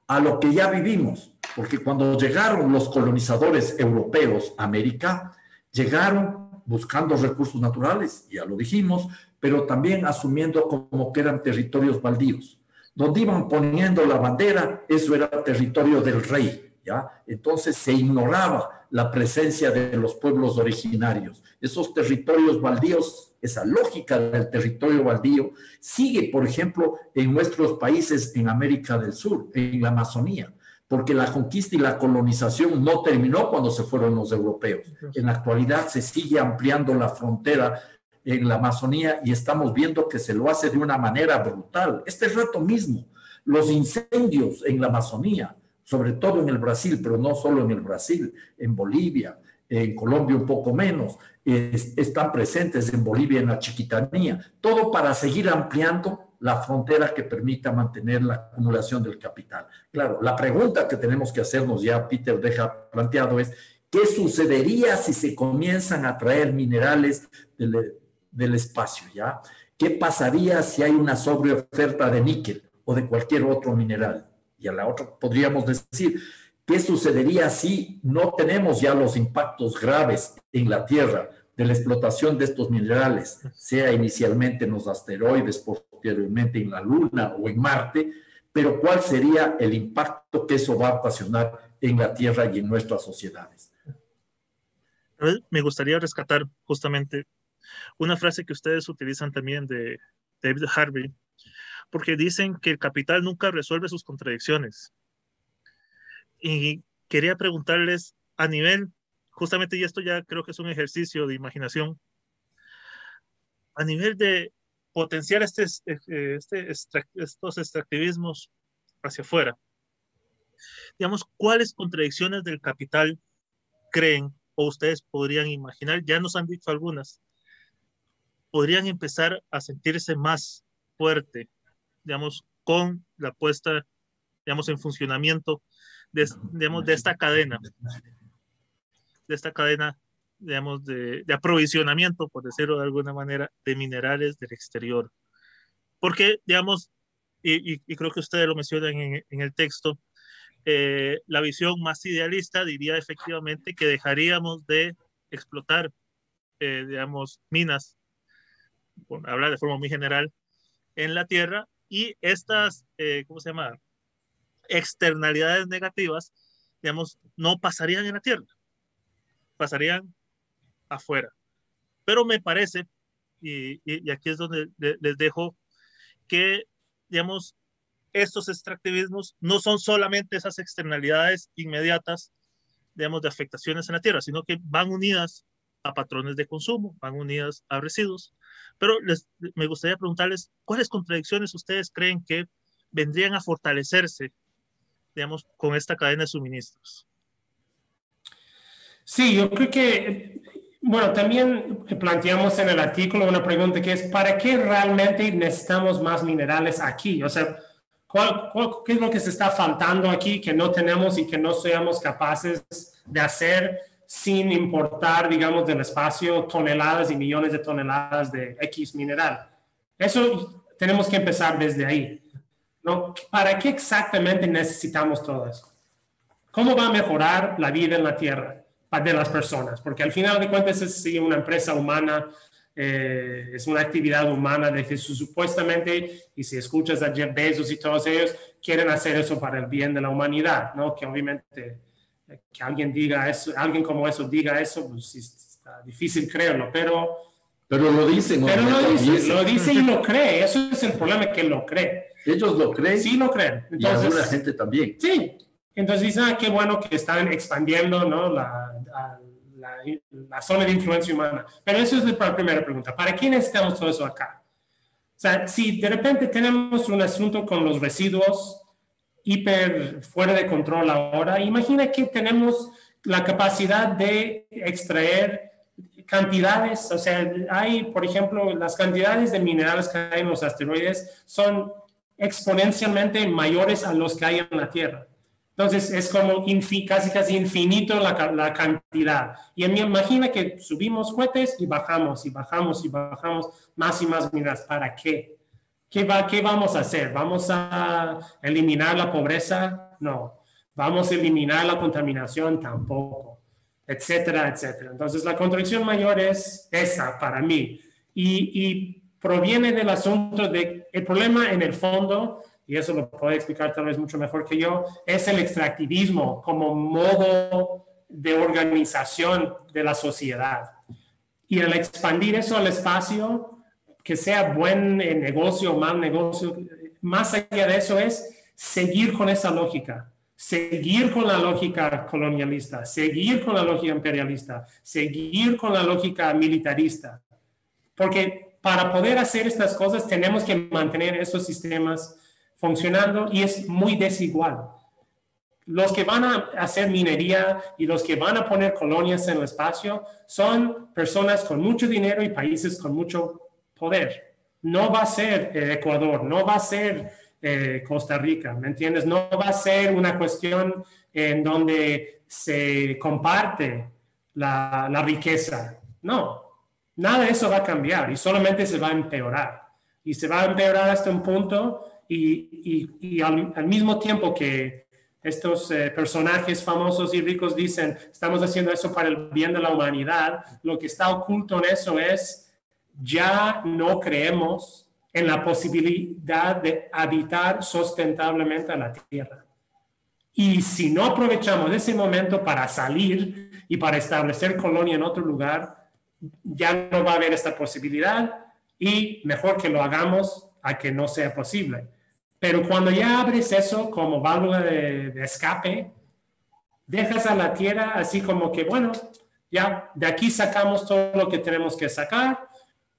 a lo que ya vivimos. Porque cuando llegaron los colonizadores europeos a América, llegaron buscando recursos naturales, ya lo dijimos, pero también asumiendo como que eran territorios baldíos. Donde iban poniendo la bandera, eso era territorio del rey, ¿ya? Entonces se ignoraba la presencia de los pueblos originarios. Esos territorios baldíos, esa lógica del territorio baldío, sigue, por ejemplo, en nuestros países en América del Sur, en la Amazonía, porque la conquista y la colonización no terminó cuando se fueron los europeos. En la actualidad se sigue ampliando la frontera en la Amazonía y estamos viendo que se lo hace de una manera brutal. Este rato mismo, Los incendios en la Amazonía, sobre todo en el Brasil, pero no solo en el Brasil, en Bolivia, en Colombia un poco menos, están presentes en Bolivia en la Chiquitanía, todo para seguir ampliando la frontera que permita mantener la acumulación del capital. Claro, la pregunta que tenemos que hacernos, ya Peter deja planteado, es ¿qué sucedería si se comienzan a traer minerales del espacio, ya? ¿Qué pasaría si hay una sobreoferta de níquel o de cualquier otro mineral? Y a la otra podríamos decir, ¿qué sucedería si no tenemos ya los impactos graves en la Tierra de la explotación de estos minerales, sea inicialmente en los asteroides, posteriormente en la Luna o en Marte? Pero ¿cuál sería el impacto que eso va a ocasionar en la Tierra y en nuestras sociedades? Me gustaría rescatar justamente una frase que ustedes utilizan también de David Harvey, porque dicen que el capital nunca resuelve sus contradicciones. Y quería preguntarles a nivel, justamente, y esto ya creo que es un ejercicio de imaginación, a nivel de potenciar estos extractivismos hacia afuera, digamos, ¿cuáles contradicciones del capital creen o ustedes podrían imaginar? Ya nos han dicho algunas. Podrían empezar a sentirse más fuerte, digamos, con la puesta, digamos, en funcionamiento digamos, de esta cadena, digamos, de aprovisionamiento, por decirlo de alguna manera, de minerales del exterior. Porque, digamos, y creo que ustedes lo mencionan en el texto, la visión más idealista diría efectivamente que dejaríamos de explotar, digamos, minas, por hablar de forma muy general, en la Tierra, y estas, ¿cómo se llama?, externalidades negativas, digamos, no pasarían en la Tierra, pasarían afuera. Pero me parece, y aquí es donde les dejo, que, digamos, estos extractivismos no son solamente esas externalidades inmediatas, digamos, de afectaciones en la Tierra, sino que van unidas a patrones de consumo, van unidas a residuos. Pero me gustaría preguntarles, ¿cuáles contradicciones ustedes creen que vendrían a fortalecerse, digamos, con esta cadena de suministros? Sí, yo creo que, bueno, también planteamos en el artículo una pregunta que es, ¿para qué realmente necesitamos más minerales aquí? O sea, ¿qué es lo que se está faltando aquí que no tenemos y que no seamos capaces de hacer sin importar, digamos, del espacio toneladas y millones de toneladas de X mineral? Eso tenemos que empezar desde ahí, ¿no? ¿Para qué exactamente necesitamos todo eso? ¿Cómo va a mejorar la vida en la Tierra de las personas? Porque al final de cuentas es una empresa humana, es una actividad humana de que supuestamente, y si escuchas a Jeff Bezos y todos ellos, quieren hacer eso para el bien de la humanidad, ¿no? Que obviamente que alguien diga eso, alguien como eso diga eso, pues sí, está difícil creerlo, pero lo dicen. Pero lo dice y lo cree. Eso es el problema, que lo cree. Ellos lo creen. Sí lo creen. Entonces, y alguna gente también. Sí. Entonces dicen, qué bueno que están expandiendo, ¿no?, la zona de influencia humana. Pero eso es la primera pregunta. ¿Para qué necesitamos todo eso acá? O sea, si de repente tenemos un asunto con los residuos hiper fuera de control ahora, imagina que tenemos la capacidad de extraer cantidades, o sea, hay, por ejemplo, las cantidades de minerales que hay en los asteroides son exponencialmente mayores a los que hay en la Tierra. Entonces, es como casi infinito la cantidad. Y me imagina que subimos cohetes y bajamos, y bajamos, y bajamos más y más minerales. ¿Para qué? ¿Qué vamos a hacer? ¿Vamos a eliminar la pobreza? No. ¿Vamos a eliminar la contaminación? Tampoco. Etcétera, etcétera. Entonces, la contradicción mayor es esa para mí. Y proviene del asunto de, el problema en el fondo, y eso lo puede explicar tal vez mucho mejor que yo, es el extractivismo como modo de organización de la sociedad. Y el expandir eso al espacio, que sea buen negocio o mal negocio, más allá de eso es seguir con esa lógica. Seguir con la lógica colonialista, seguir con la lógica imperialista, seguir con la lógica militarista. Porque para poder hacer estas cosas tenemos que mantener esos sistemas funcionando y es muy desigual. Los que van a hacer minería y los que van a poner colonias en el espacio son personas con mucho dinero y países con mucho poder. No va a ser Ecuador, no va a ser Costa Rica, ¿me entiendes? No va a ser una cuestión en donde se comparte la riqueza. No, nada de eso va a cambiar y solamente se va a empeorar. Y se va a empeorar hasta un punto y al mismo tiempo que estos personajes famosos y ricos dicen, estamos haciendo eso para el bien de la humanidad, lo que está oculto en eso es, ya no creemos en la posibilidad de habitar sustentablemente a la Tierra. Y si no aprovechamos ese momento para salir y para establecer colonia en otro lugar, ya no va a haber esta posibilidad y mejor que lo hagamos a que no sea posible. Pero cuando ya abres eso como válvula de escape, dejas a la Tierra así como que, bueno, ya de aquí sacamos todo lo que tenemos que sacar.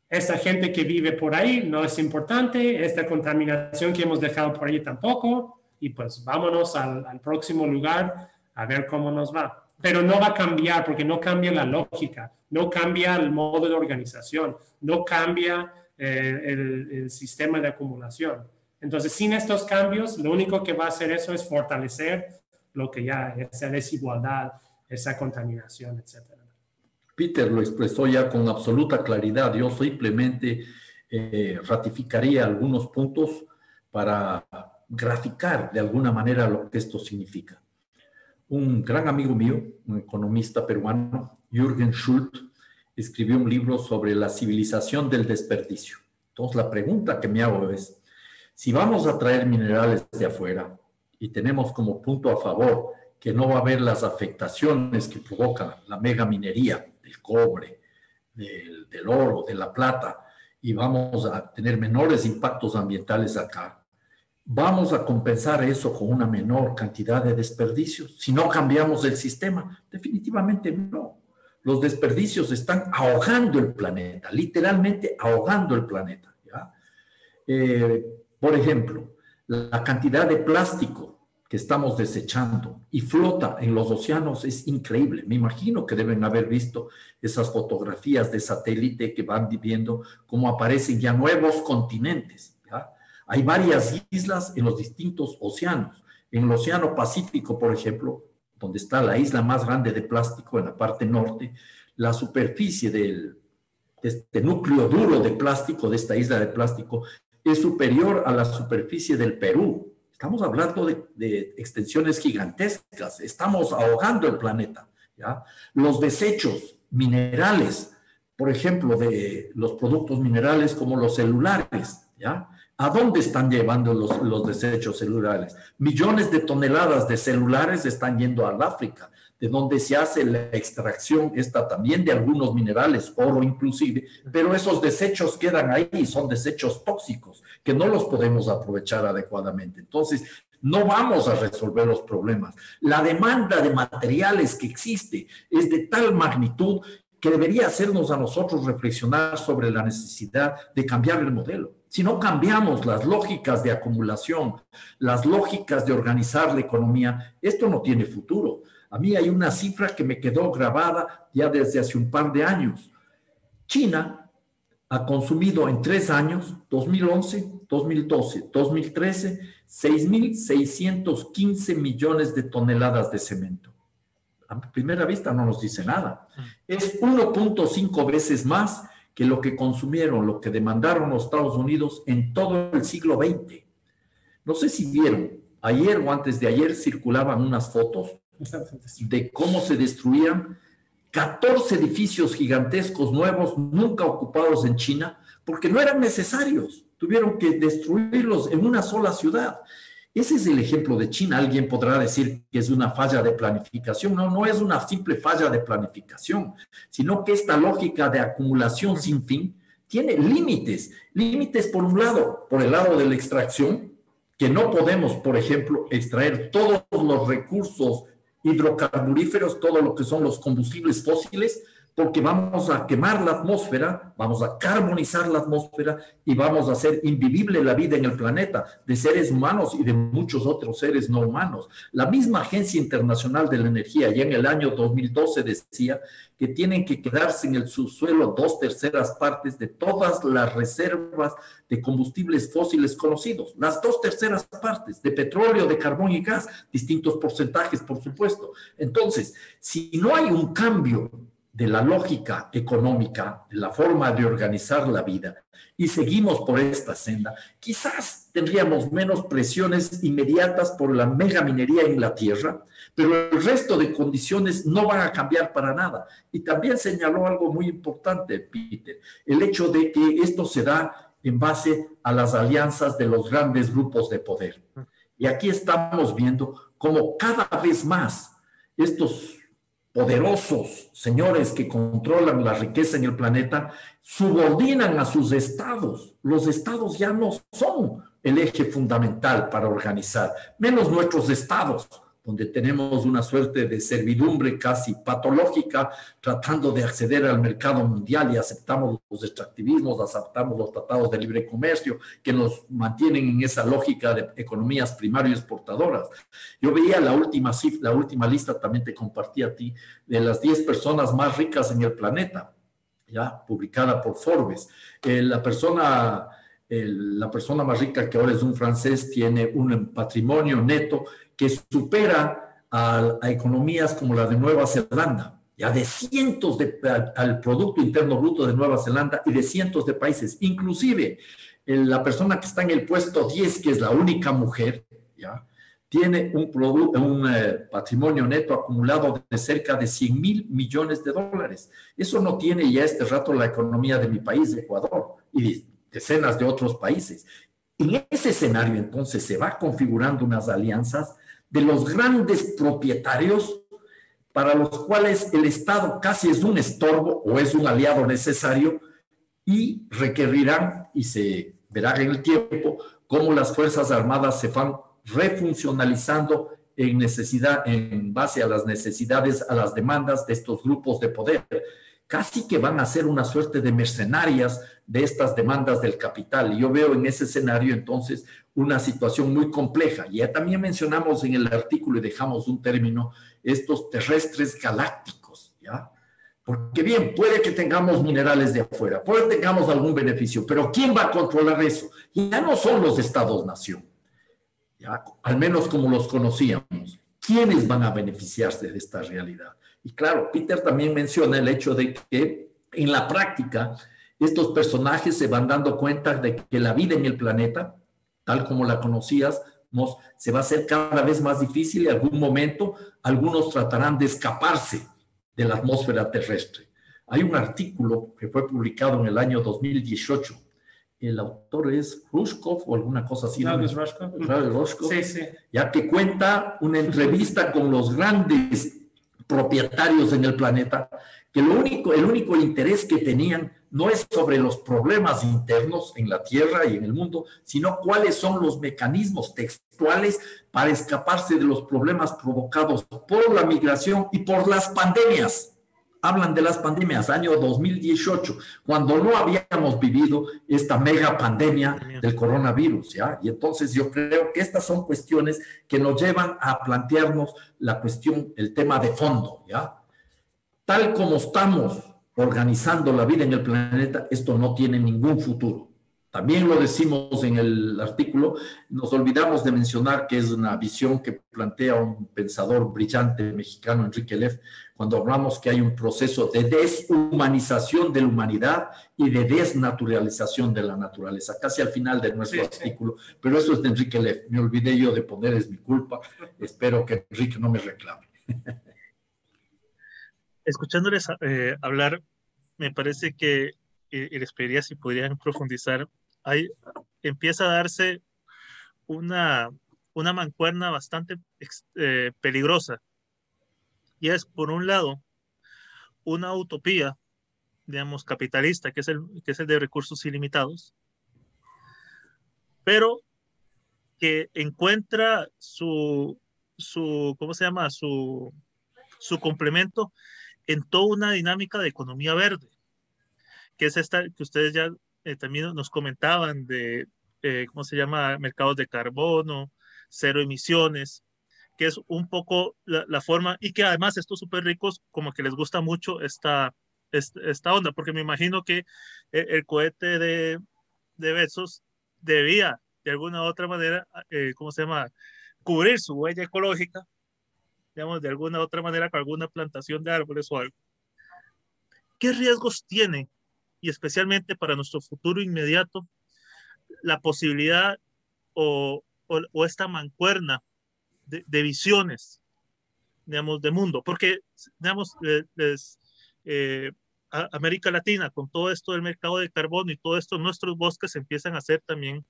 Esta gente que vive por ahí no es importante. Esta contaminación que hemos dejado por ahí tampoco. Y pues vámonos al próximo lugar a ver cómo nos va. Pero no va a cambiar porque no cambia la lógica, no cambia el modo de organización, no cambia el sistema de acumulación. Entonces, sin estos cambios, lo único que va a hacer eso es fortalecer lo que ya es esa desigualdad, esa contaminación, etc. Peter lo expresó ya con absoluta claridad. Yo simplemente ratificaría algunos puntos para graficar de alguna manera lo que esto significa. Un gran amigo mío, un economista peruano, Jürgen Schult, escribió un libro sobre la civilización del desperdicio. Entonces, la pregunta que me hago es, si vamos a traer minerales de afuera y tenemos como punto a favor que no va a haber las afectaciones que provoca la megaminería del cobre, del oro, de la plata, y vamos a tener menores impactos ambientales acá, ¿vamos a compensar eso con una menor cantidad de desperdicios? Si no cambiamos el sistema, definitivamente no. Los desperdicios están ahogando el planeta, literalmente ahogando el planeta, ¿ya? Por ejemplo, la cantidad de plástico que estamos desechando y flota en los océanos es increíble. Me imagino que deben haber visto esas fotografías de satélite que van viendo cómo aparecen ya nuevos continentes, ¿ya? Hay varias islas en los distintos océanos. En el Océano Pacífico, por ejemplo, donde está la isla más grande de plástico en la parte norte, la superficie de este núcleo duro de plástico, de esta isla de plástico, es superior a la superficie del Perú. Estamos hablando de extensiones gigantescas. Estamos ahogando el planeta, ¿ya? Los desechos minerales, por ejemplo, de los productos minerales como los celulares, ¿ya? ¿A dónde están llevando los desechos celulares? Millones de toneladas de celulares están yendo al África, de donde se hace la extracción esta también de algunos minerales, oro inclusive, pero esos desechos quedan ahí, son desechos tóxicos que no los podemos aprovechar adecuadamente. Entonces, no vamos a resolver los problemas. La demanda de materiales que existe es de tal magnitud que debería hacernos a nosotros reflexionar sobre la necesidad de cambiar el modelo. Si no cambiamos las lógicas de acumulación, las lógicas de organizar la economía, esto no tiene futuro. A mí hay una cifra que me quedó grabada ya desde hace un par de años. China ha consumido en 3 años, 2011, 2012, 2013, 6.615 millones de toneladas de cemento. A primera vista no nos dice nada. Es 1.5 veces más que lo que consumieron, lo que demandaron los Estados Unidos en todo el siglo XX. No sé si vieron, ayer o antes de ayer circulaban unas fotos de cómo se destruían 14 edificios gigantescos nuevos, nunca ocupados en China, porque no eran necesarios. Tuvieron que destruirlos en una sola ciudad. Ese es el ejemplo de China. Alguien podrá decir que es una falla de planificación. No, no es una simple falla de planificación, sino que esta lógica de acumulación sin fin tiene límites. Límites, por un lado, por el lado de la extracción, que no podemos, por ejemplo, extraer todos los recursos hidrocarburíferos, todo lo que son los combustibles fósiles, porque vamos a quemar la atmósfera, vamos a carbonizar la atmósfera y vamos a hacer invivible la vida en el planeta de seres humanos y de muchos otros seres no humanos. La misma Agencia Internacional de la Energía ya en el año 2012 decía que tienen que quedarse en el subsuelo 2/3 partes de todas las reservas de combustibles fósiles conocidos, las 2/3 partes de petróleo, de carbón y gas, distintos porcentajes, por supuesto. Entonces, si no hay un cambio de la lógica económica, de la forma de organizar la vida, y seguimos por esta senda, quizás tendríamos menos presiones inmediatas por la megaminería en la tierra, pero el resto de condiciones no van a cambiar para nada. Y también señaló algo muy importante, Peter, el hecho de que esto se da en base a las alianzas de los grandes grupos de poder. Y aquí estamos viendo cómo cada vez más estos poderosos señores que controlan la riqueza en el planeta subordinan a sus estados. Los estados ya no son el eje fundamental para organizar, menos nuestros estados, donde tenemos una suerte de servidumbre casi patológica, tratando de acceder al mercado mundial y aceptamos los extractivismos, aceptamos los tratados de libre comercio que nos mantienen en esa lógica de economías primario exportadoras. Yo veía la última lista, también te compartí a ti, de las 10 personas más ricas en el planeta, ya publicada por Forbes. La persona más rica, que ahora es un francés, tiene un patrimonio neto que supera a economías como la de Nueva Zelanda, ya de cientos al Producto Interno Bruto de Nueva Zelanda y de cientos de países. Inclusive, la persona que está en el puesto 10, que es la única mujer, ya, tiene un patrimonio neto acumulado de cerca de 100,000 millones de dólares. Eso no tiene ya este rato la economía de mi país, de Ecuador, y decenas de otros países. En ese escenario, entonces, se va configurando unas alianzas de los grandes propietarios para los cuales el Estado casi es un estorbo o es un aliado necesario y requerirán, y se verá en el tiempo, cómo las Fuerzas Armadas se van refuncionalizando en base a las necesidades, a las demandas de estos grupos de poder. Casi que van a ser una suerte de mercenarias de estas demandas del capital. Y yo veo en ese escenario, entonces, una situación muy compleja. Ya también mencionamos en el artículo y dejamos un término, estos terrestres galácticos, ¿ya? Porque bien, puede que tengamos minerales de afuera, puede que tengamos algún beneficio, pero ¿quién va a controlar eso? Ya no son los estados-nación, ¿ya? Al menos como los conocíamos. ¿Quiénes van a beneficiarse de esta realidad? Y claro, Peter también menciona el hecho de que en la práctica estos personajes se van dando cuenta de que la vida en el planeta, tal como la conocías, se va a hacer cada vez más difícil y en algún momento algunos tratarán de escaparse de la atmósfera terrestre. Hay un artículo que fue publicado en el año 2018. El autor es Rushkoff o alguna cosa así. Rushkoff. Sí, sí. Ya que cuenta una entrevista con los grandes propietarios en el planeta, que el único interés que tenían no es sobre los problemas internos en la Tierra y en el mundo, sino cuáles son los mecanismos textuales para escaparse de los problemas provocados por la migración y por las pandemias. Hablan de las pandemias, año 2018, cuando no habíamos vivido esta mega pandemia del coronavirus, ¿ya? Y entonces yo creo que estas son cuestiones que nos llevan a plantearnos la cuestión, el tema de fondo, ¿ya? Tal como estamos organizando la vida en el planeta, esto no tiene ningún futuro. También lo decimos en el artículo, nos olvidamos de mencionar que es una visión que plantea un pensador brillante mexicano, Enrique Leff, cuando hablamos que hay un proceso de deshumanización de la humanidad y de desnaturalización de la naturaleza, casi al final de nuestro artículo, pero eso es de Enrique Leff. Me olvidé yo de poner, es mi culpa, espero que Enrique no me reclame. Escuchándoles hablar, me parece que, y les pediría si podrían profundizar, empieza a darse una mancuerna bastante peligrosa. Y es, por un lado, una utopía, digamos, capitalista, que es el de recursos ilimitados, pero que encuentra ¿cómo se llama? Su complemento en toda una dinámica de economía verde, que es esta que ustedes ya también nos comentaban de, ¿cómo se llama? Mercados de carbono, cero emisiones, que es un poco la forma, y que además estos súper ricos como que les gusta mucho esta onda, porque me imagino que el cohete de Bezos debía de alguna u otra manera, ¿cómo se llama? Cubrir su huella ecológica, digamos, de alguna u otra manera con alguna plantación de árboles o algo. ¿Qué riesgos tiene, y especialmente para nuestro futuro inmediato, la posibilidad o esta mancuerna de visiones, digamos, de mundo? Porque, digamos, América Latina, con todo esto del mercado de carbono y todo esto, nuestros bosques empiezan a ser también,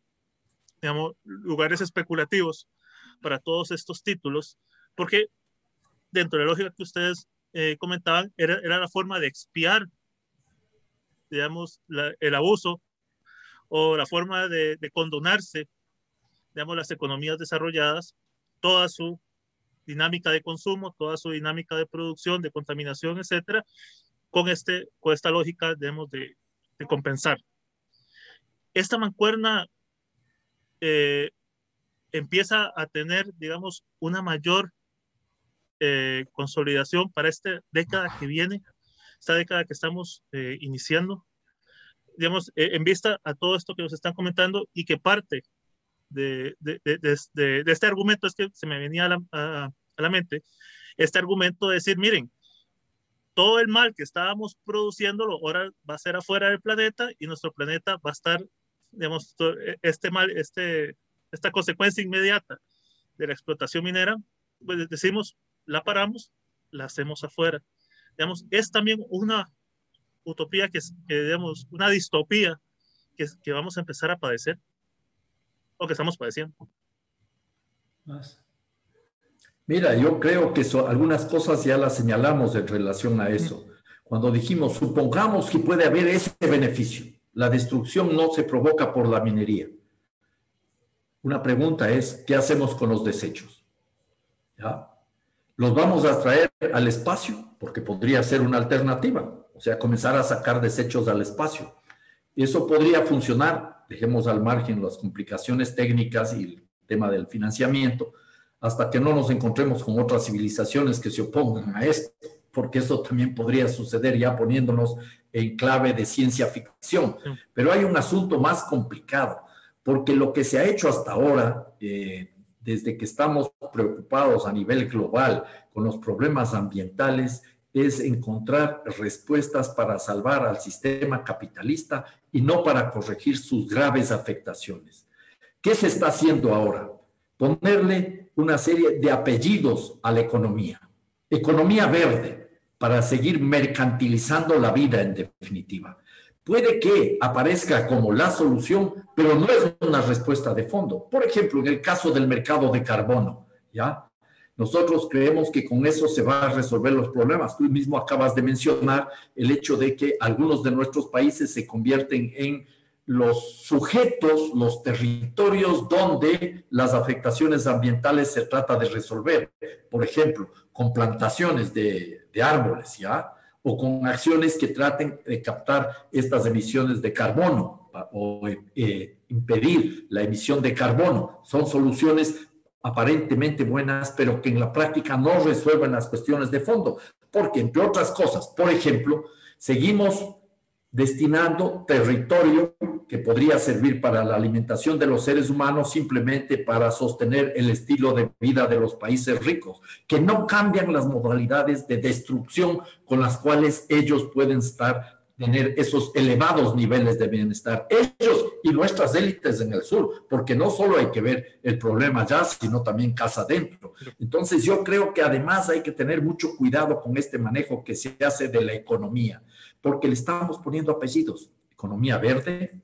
digamos, lugares especulativos para todos estos títulos, porque dentro de la lógica que ustedes comentaban, era la forma de expiar, digamos, el abuso, o la forma de condonarse, digamos, las economías desarrolladas, toda su dinámica de consumo, toda su dinámica de producción, de contaminación, etcétera, con esta lógica, digamos, de compensar. Esta mancuerna empieza a tener, digamos, una mayor consolidación para esta década que viene, esta década que estamos iniciando, digamos, en vista a todo esto que nos están comentando, y que parte de este argumento es que se me venía a la mente, este argumento de decir, miren, todo el mal que estábamos produciéndolo ahora va a ser afuera del planeta, y nuestro planeta va a estar, digamos, esta consecuencia inmediata de la explotación minera, pues decimos, la paramos, la hacemos afuera. Digamos, es también una utopía digamos, una distopía que vamos a empezar a padecer, o que estamos padeciendo. Mira, yo creo que algunas cosas ya las señalamos en relación a eso. Cuando dijimos, supongamos que puede haber ese beneficio, la destrucción no se provoca por la minería. Una pregunta es, ¿qué hacemos con los desechos? ¿Ya? ¿Los vamos a traer al espacio? Porque podría ser una alternativa, o sea, comenzar a sacar desechos al espacio. Y eso podría funcionar, dejemos al margen las complicaciones técnicas y el tema del financiamiento, hasta que no nos encontremos con otras civilizaciones que se opongan a esto, porque eso también podría suceder ya poniéndonos en clave de ciencia ficción. Pero hay un asunto más complicado, porque lo que se ha hecho hasta ahora, desde que estamos preocupados a nivel global con los problemas ambientales, es encontrar respuestas para salvar al sistema capitalista y no para corregir sus graves afectaciones. ¿Qué se está haciendo ahora? Ponerle una serie de apellidos a la economía. Economía verde, para seguir mercantilizando la vida en definitiva. Puede que aparezca como la solución, pero no es una respuesta de fondo. Por ejemplo, en el caso del mercado de carbono, ¿ya? Nosotros creemos que con eso se van a resolver los problemas. Tú mismo acabas de mencionar el hecho de que algunos de nuestros países se convierten en los sujetos, los territorios donde las afectaciones ambientales se trata de resolver. Por ejemplo, con plantaciones de árboles, ¿ya? O con acciones que traten de captar estas emisiones de carbono o impedir la emisión de carbono. Son soluciones aparentemente buenas, pero que en la práctica no resuelven las cuestiones de fondo. Porque, entre otras cosas, por ejemplo, seguimos destinando territorio que podría servir para la alimentación de los seres humanos simplemente para sostener el estilo de vida de los países ricos, que no cambian las modalidades de destrucción con las cuales ellos pueden tener esos elevados niveles de bienestar. Ellos y nuestras élites en el sur, porque no solo hay que ver el problema allá, sino también casa adentro. Entonces yo creo que además hay que tener mucho cuidado con este manejo que se hace de la economía, porque le estamos poniendo apellidos. Economía verde,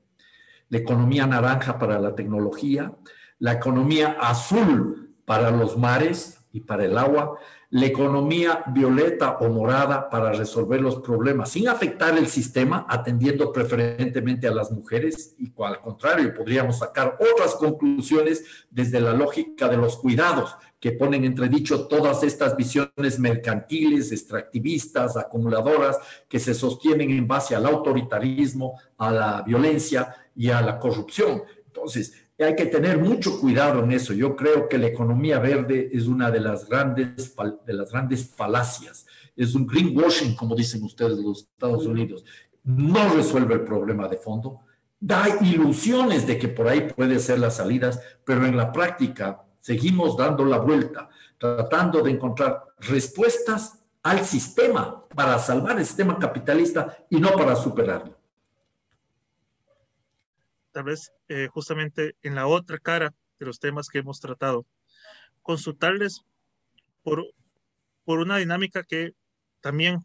la economía naranja para la tecnología, la economía azul para los mares y para el agua, la economía violeta o morada para resolver los problemas sin afectar el sistema, atendiendo preferentemente a las mujeres, y al contrario, podríamos sacar otras conclusiones desde la lógica de los cuidados, que ponen entredicho todas estas visiones mercantiles, extractivistas, acumuladoras, que se sostienen en base al autoritarismo, a la violencia y a la corrupción. Entonces, hay que tener mucho cuidado en eso. Yo creo que la economía verde es una de las grandes falacias. Es un greenwashing, como dicen ustedes en los Estados Unidos. No resuelve el problema de fondo. Da ilusiones de que por ahí puede ser las salidas, pero en la práctica seguimos dando la vuelta, tratando de encontrar respuestas al sistema para salvar el sistema capitalista y no para superarlo. Tal vez justamente en la otra cara de los temas que hemos tratado, consultarles por una dinámica que también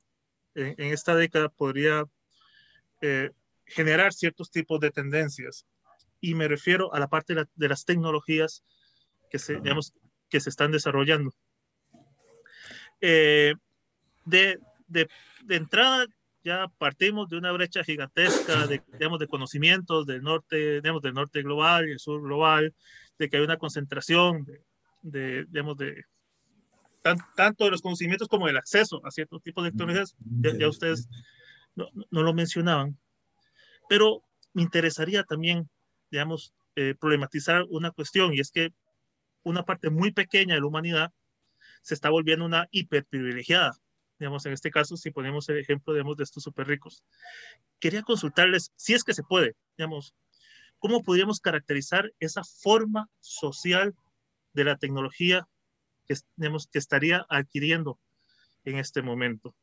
en esta década podría generar ciertos tipos de tendencias. Y me refiero a la parte de las tecnologías digamos, que se están desarrollando. De entrada, ya partimos de una brecha gigantesca digamos, de conocimientos del norte global y el sur global, de que hay una concentración digamos, tanto de los conocimientos como del acceso a ciertos tipos de tecnologías. Ya ustedes no lo mencionaban, pero me interesaría también, digamos, problematizar una cuestión, y es que una parte muy pequeña de la humanidad se está volviendo una hiperprivilegiada. Digamos, en este caso, si ponemos el ejemplo, digamos, de estos súper ricos. Quería consultarles, si es que se puede, digamos, ¿cómo podríamos caracterizar esa forma social de la tecnología digamos, que estaría adquiriendo en este momento?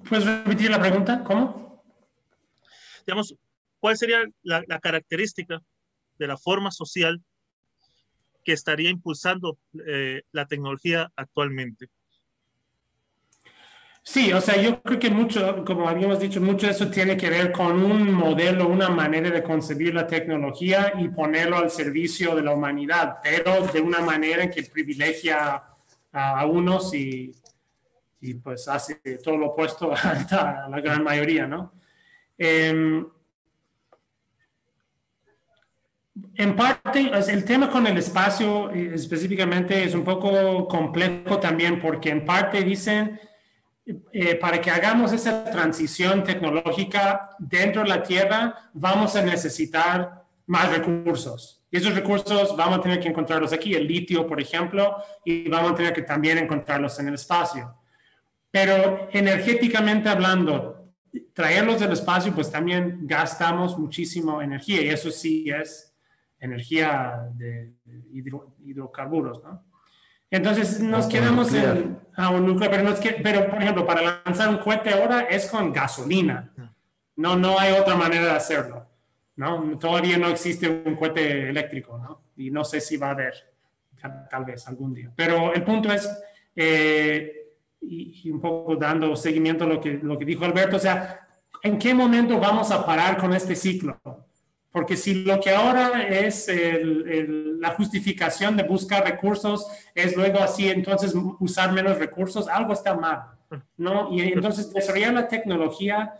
¿Puedes repetir la pregunta? ¿Cómo? Digamos, ¿cuál sería la característica de la forma social que estaría impulsando la tecnología actualmente? Sí, o sea, yo creo que mucho, como habíamos dicho, mucho de eso tiene que ver con un modelo, una manera de concebir la tecnología y ponerlo al servicio de la humanidad, pero de una manera en que privilegia a unos y pues hace todo lo opuesto a la gran mayoría, ¿no? En parte, el tema con el espacio específicamente es un poco complejo también, porque en parte dicen, para que hagamos esa transición tecnológica dentro de la Tierra, vamos a necesitar más recursos. Y esos recursos vamos a tener que encontrarlos aquí, el litio, por ejemplo, y vamos a tener que también encontrarlos en el espacio. Pero energéticamente hablando, traerlos del espacio, pues también gastamos muchísimo energía, y eso sí es energía de hidrocarburos, ¿no? Entonces nos quedamos en un núcleo, pero por ejemplo, para lanzar un cohete ahora es con gasolina. No hay otra manera de hacerlo, ¿no? Todavía no existe un cohete eléctrico, ¿no? Y no sé si va a haber, tal vez algún día. Pero el punto es, y un poco dando seguimiento a lo que dijo Alberto, o sea, ¿en qué momento vamos a parar con este ciclo? Porque si lo que ahora es la justificación de buscar recursos es luego así, entonces usar menos recursos, algo está mal, ¿no? Y entonces desarrollar la tecnología,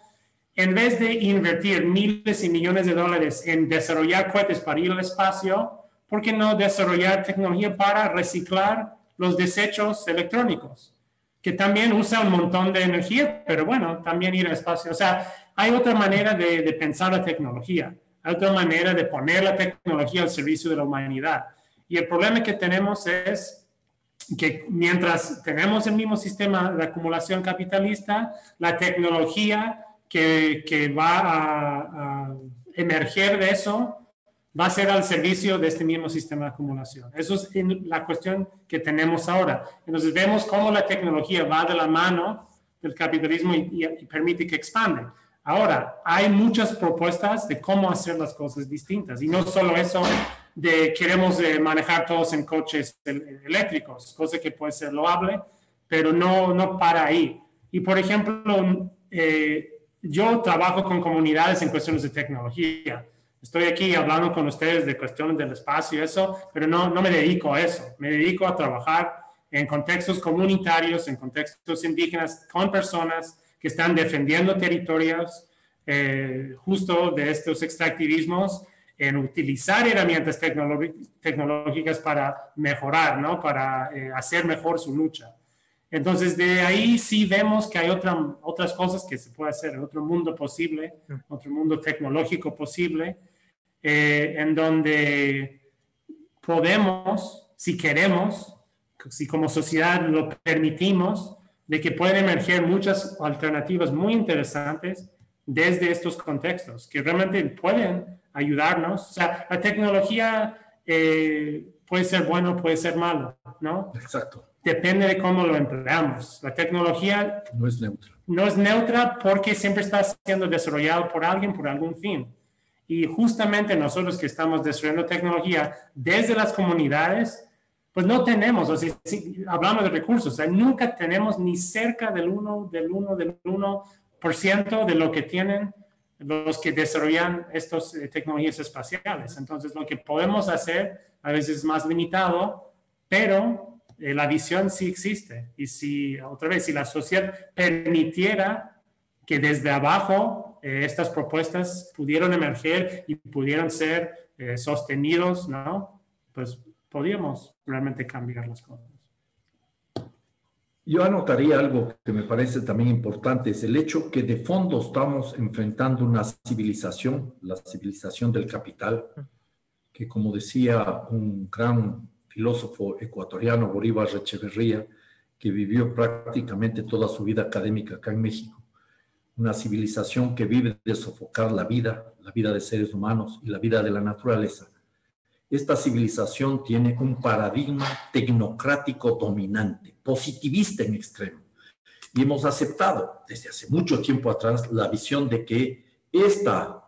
en vez de invertir miles y millones de dólares en desarrollar cohetes para ir al espacio, ¿por qué no desarrollar tecnología para reciclar los desechos electrónicos? Que también usa un montón de energía, pero bueno, también ir al espacio. O sea, hay otra manera de pensar la tecnología. Hay otra manera de poner la tecnología al servicio de la humanidad. Y el problema que tenemos es que mientras tenemos el mismo sistema de acumulación capitalista, la tecnología que va a emerger de eso va a ser al servicio de este mismo sistema de acumulación. Eso es la cuestión que tenemos ahora. Entonces vemos cómo la tecnología va de la mano del capitalismo y permite que expande. Ahora, hay muchas propuestas de cómo hacer las cosas distintas. Y no solo eso de queremos manejar todos en coches eléctricos, cosa que puede ser loable, pero no para ahí. Y, por ejemplo, yo trabajo con comunidades en cuestiones de tecnología. Estoy aquí hablando con ustedes de cuestiones del espacio y eso, pero no me dedico a eso. Me dedico a trabajar en contextos comunitarios, en contextos indígenas, con personas que están defendiendo territorios justo de estos extractivismos en utilizar herramientas tecnológicas para mejorar, ¿no? Para hacer mejor su lucha. Entonces, de ahí sí vemos que hay otras cosas que se puede hacer, otro mundo posible, otro mundo tecnológico posible, en donde podemos, si queremos, si como sociedad lo permitimos, de que pueden emerger muchas alternativas muy interesantes desde estos contextos, que realmente pueden ayudarnos. O sea, la tecnología puede ser bueno, puede ser malo, ¿no? Exacto. Depende de cómo lo empleamos. La tecnología no es neutra. No es neutra porque siempre está siendo desarrollado por alguien, por algún fin. Y justamente nosotros que estamos desarrollando tecnología desde las comunidades, pues no tenemos, o sea, si hablamos de recursos, o sea, nunca tenemos ni cerca del 1% de lo que tienen los que desarrollan estas tecnologías espaciales. Entonces, lo que podemos hacer a veces es más limitado, pero la visión sí existe. Y si, otra vez, si la sociedad permitiera que desde abajo estas propuestas pudieran emerger y pudieran ser sostenidos, ¿no? Pues podríamos realmente cambiar las cosas. Yo anotaría algo que me parece también importante, es el hecho que de fondo estamos enfrentando una civilización, la civilización del capital, que como decía un gran filósofo ecuatoriano, Bolívar Echeverría, que vivió prácticamente toda su vida académica acá en México, una civilización que vive de sofocar la vida de seres humanos y la vida de la naturaleza. Esta civilización tiene un paradigma tecnocrático dominante, positivista en extremo. Y hemos aceptado desde hace mucho tiempo atrás la visión de que esta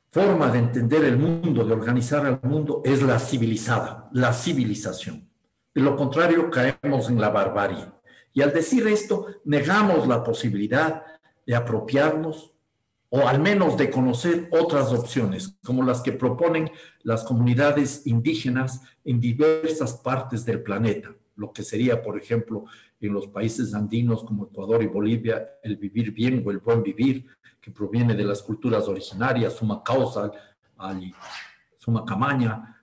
forma de entender el mundo, de organizar el mundo, es la civilizada, la civilización. De lo contrario, caemos en la barbarie. Y al decir esto, negamos la posibilidad de apropiarnos o al menos de conocer otras opciones, como las que proponen las comunidades indígenas en diversas partes del planeta, lo que sería, por ejemplo, en los países andinos como Ecuador y Bolivia, el vivir bien o el buen vivir, que proviene de las culturas originarias, Suma Causa, Suma Camaña,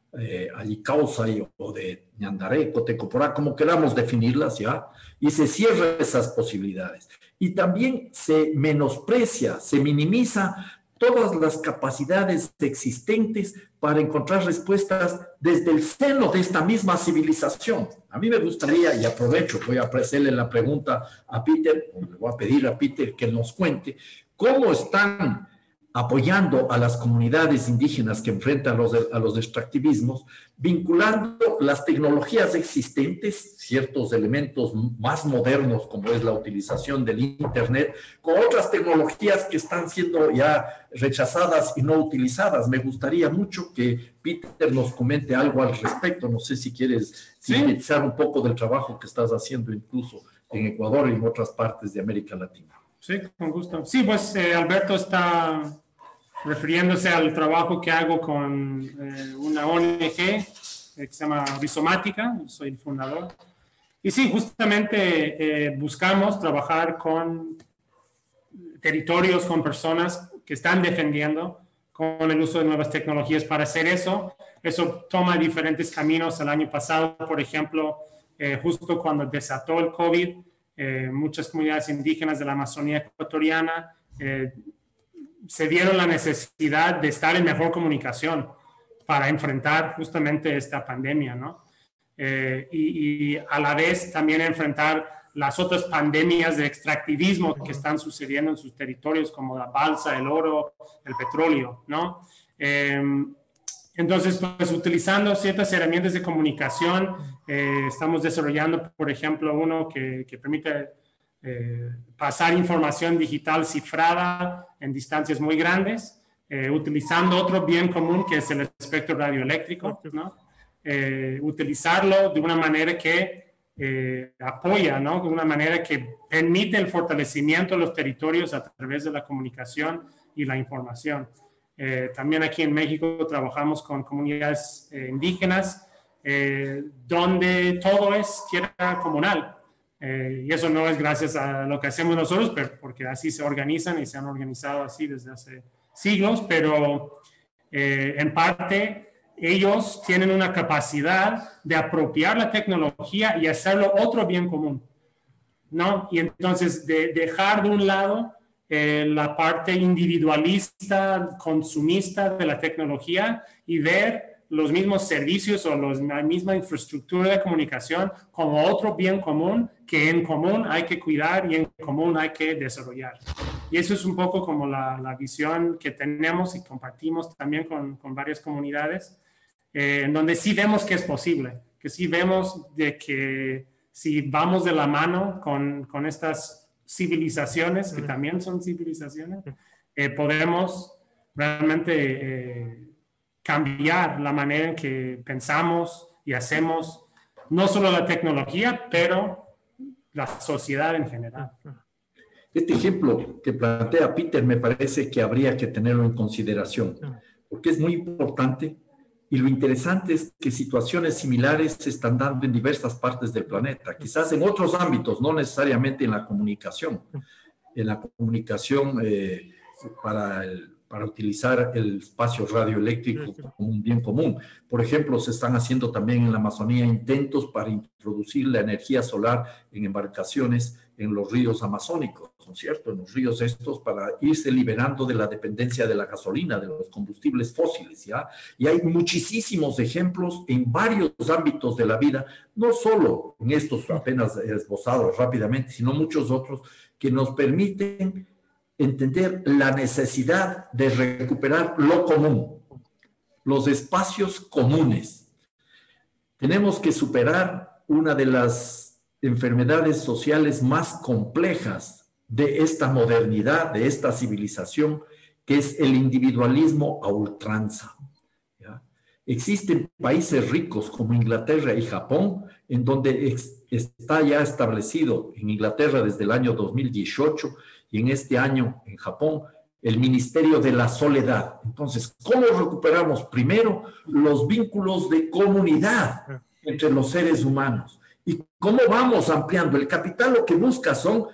Causa o de Ñandaré, Cotecoporá, como queramos definirlas ya, y se cierran esas posibilidades. Y también se menosprecia, se minimiza todas las capacidades existentes para encontrar respuestas desde el seno de esta misma civilización. A mí me gustaría, y aprovecho, voy a hacerle la pregunta a Peter, o le voy a pedir a Peter que nos cuente cómo están apoyando a las comunidades indígenas que enfrentan a los extractivismos, vinculando las tecnologías existentes, ciertos elementos más modernos como es la utilización del Internet, con otras tecnologías que están siendo ya rechazadas y no utilizadas. Me gustaría mucho que Peter nos comente algo al respecto. No sé si quieres sintetizar un poco del trabajo que estás haciendo incluso en Ecuador y en otras partes de América Latina. Sí, con gusto. Sí, pues Alberto está refiriéndose al trabajo que hago con una ONG que se llama Rizomática, soy el fundador. Y sí, justamente buscamos trabajar con territorios, con personas que están defendiendo con el uso de nuevas tecnologías. Para hacer eso, eso toma diferentes caminos. El año pasado, por ejemplo, justo cuando desató el COVID, muchas comunidades indígenas de la Amazonía ecuatoriana se vieron la necesidad de estar en mejor comunicación para enfrentar justamente esta pandemia, ¿no? Y a la vez también enfrentar las otras pandemias de extractivismo que están sucediendo en sus territorios, como la balsa, el oro, el petróleo, ¿no? Entonces, pues utilizando ciertas herramientas de comunicación, estamos desarrollando, por ejemplo, uno que permite pasar información digital cifrada en distancias muy grandes, utilizando otro bien común que es el espectro radioeléctrico, ¿no? Utilizarlo de una manera que apoya, ¿no? De una manera que permite el fortalecimiento de los territorios a través de la comunicación y la información. También aquí en México trabajamos con comunidades indígenas donde todo es tierra comunal. Y eso no es gracias a lo que hacemos nosotros, pero porque así se organizan y se han organizado así desde hace siglos, pero en parte, ellos tienen una capacidad de apropiar la tecnología y hacerlo otro bien común, ¿no? Y entonces dejar de un lado la parte individualista, consumista de la tecnología y ver los mismos servicios o la misma infraestructura de comunicación como otro bien común que en común hay que cuidar y en común hay que desarrollar. Y eso es un poco como la visión que tenemos y compartimos también con varias comunidades, en donde sí vemos que es posible, que sí vemos de que si vamos de la mano con estas civilizaciones, que también son civilizaciones, podemos realmente cambiar la manera en que pensamos y hacemos no solo la tecnología, pero la sociedad en general. Este ejemplo que plantea Peter me parece que habría que tenerlo en consideración, porque es muy importante y lo interesante es que situaciones similares se están dando en diversas partes del planeta, quizás en otros ámbitos, no necesariamente en la comunicación. En la comunicación para utilizar el espacio radioeléctrico como un bien común. Por ejemplo, se están haciendo también en la Amazonía intentos para introducir la energía solar en embarcaciones en los ríos amazónicos, ¿no es cierto? En los ríos estos para irse liberando de la dependencia de la gasolina, de los combustibles fósiles, ¿ya? Y hay muchísimos ejemplos en varios ámbitos de la vida, no solo en estos apenas esbozados rápidamente, sino muchos otros que nos permiten entender la necesidad de recuperar lo común, los espacios comunes. Tenemos que superar una de las enfermedades sociales más complejas de esta modernidad, de esta civilización, que es el individualismo a ultranza. ¿Ya? Existen países ricos como Inglaterra y Japón, en donde está ya establecido en Inglaterra desde el año 2018 y en este año en Japón, el Ministerio de la Soledad. Entonces, ¿cómo recuperamos? Primero, los vínculos de comunidad entre los seres humanos. ¿Y cómo vamos ampliando? El capital lo que busca son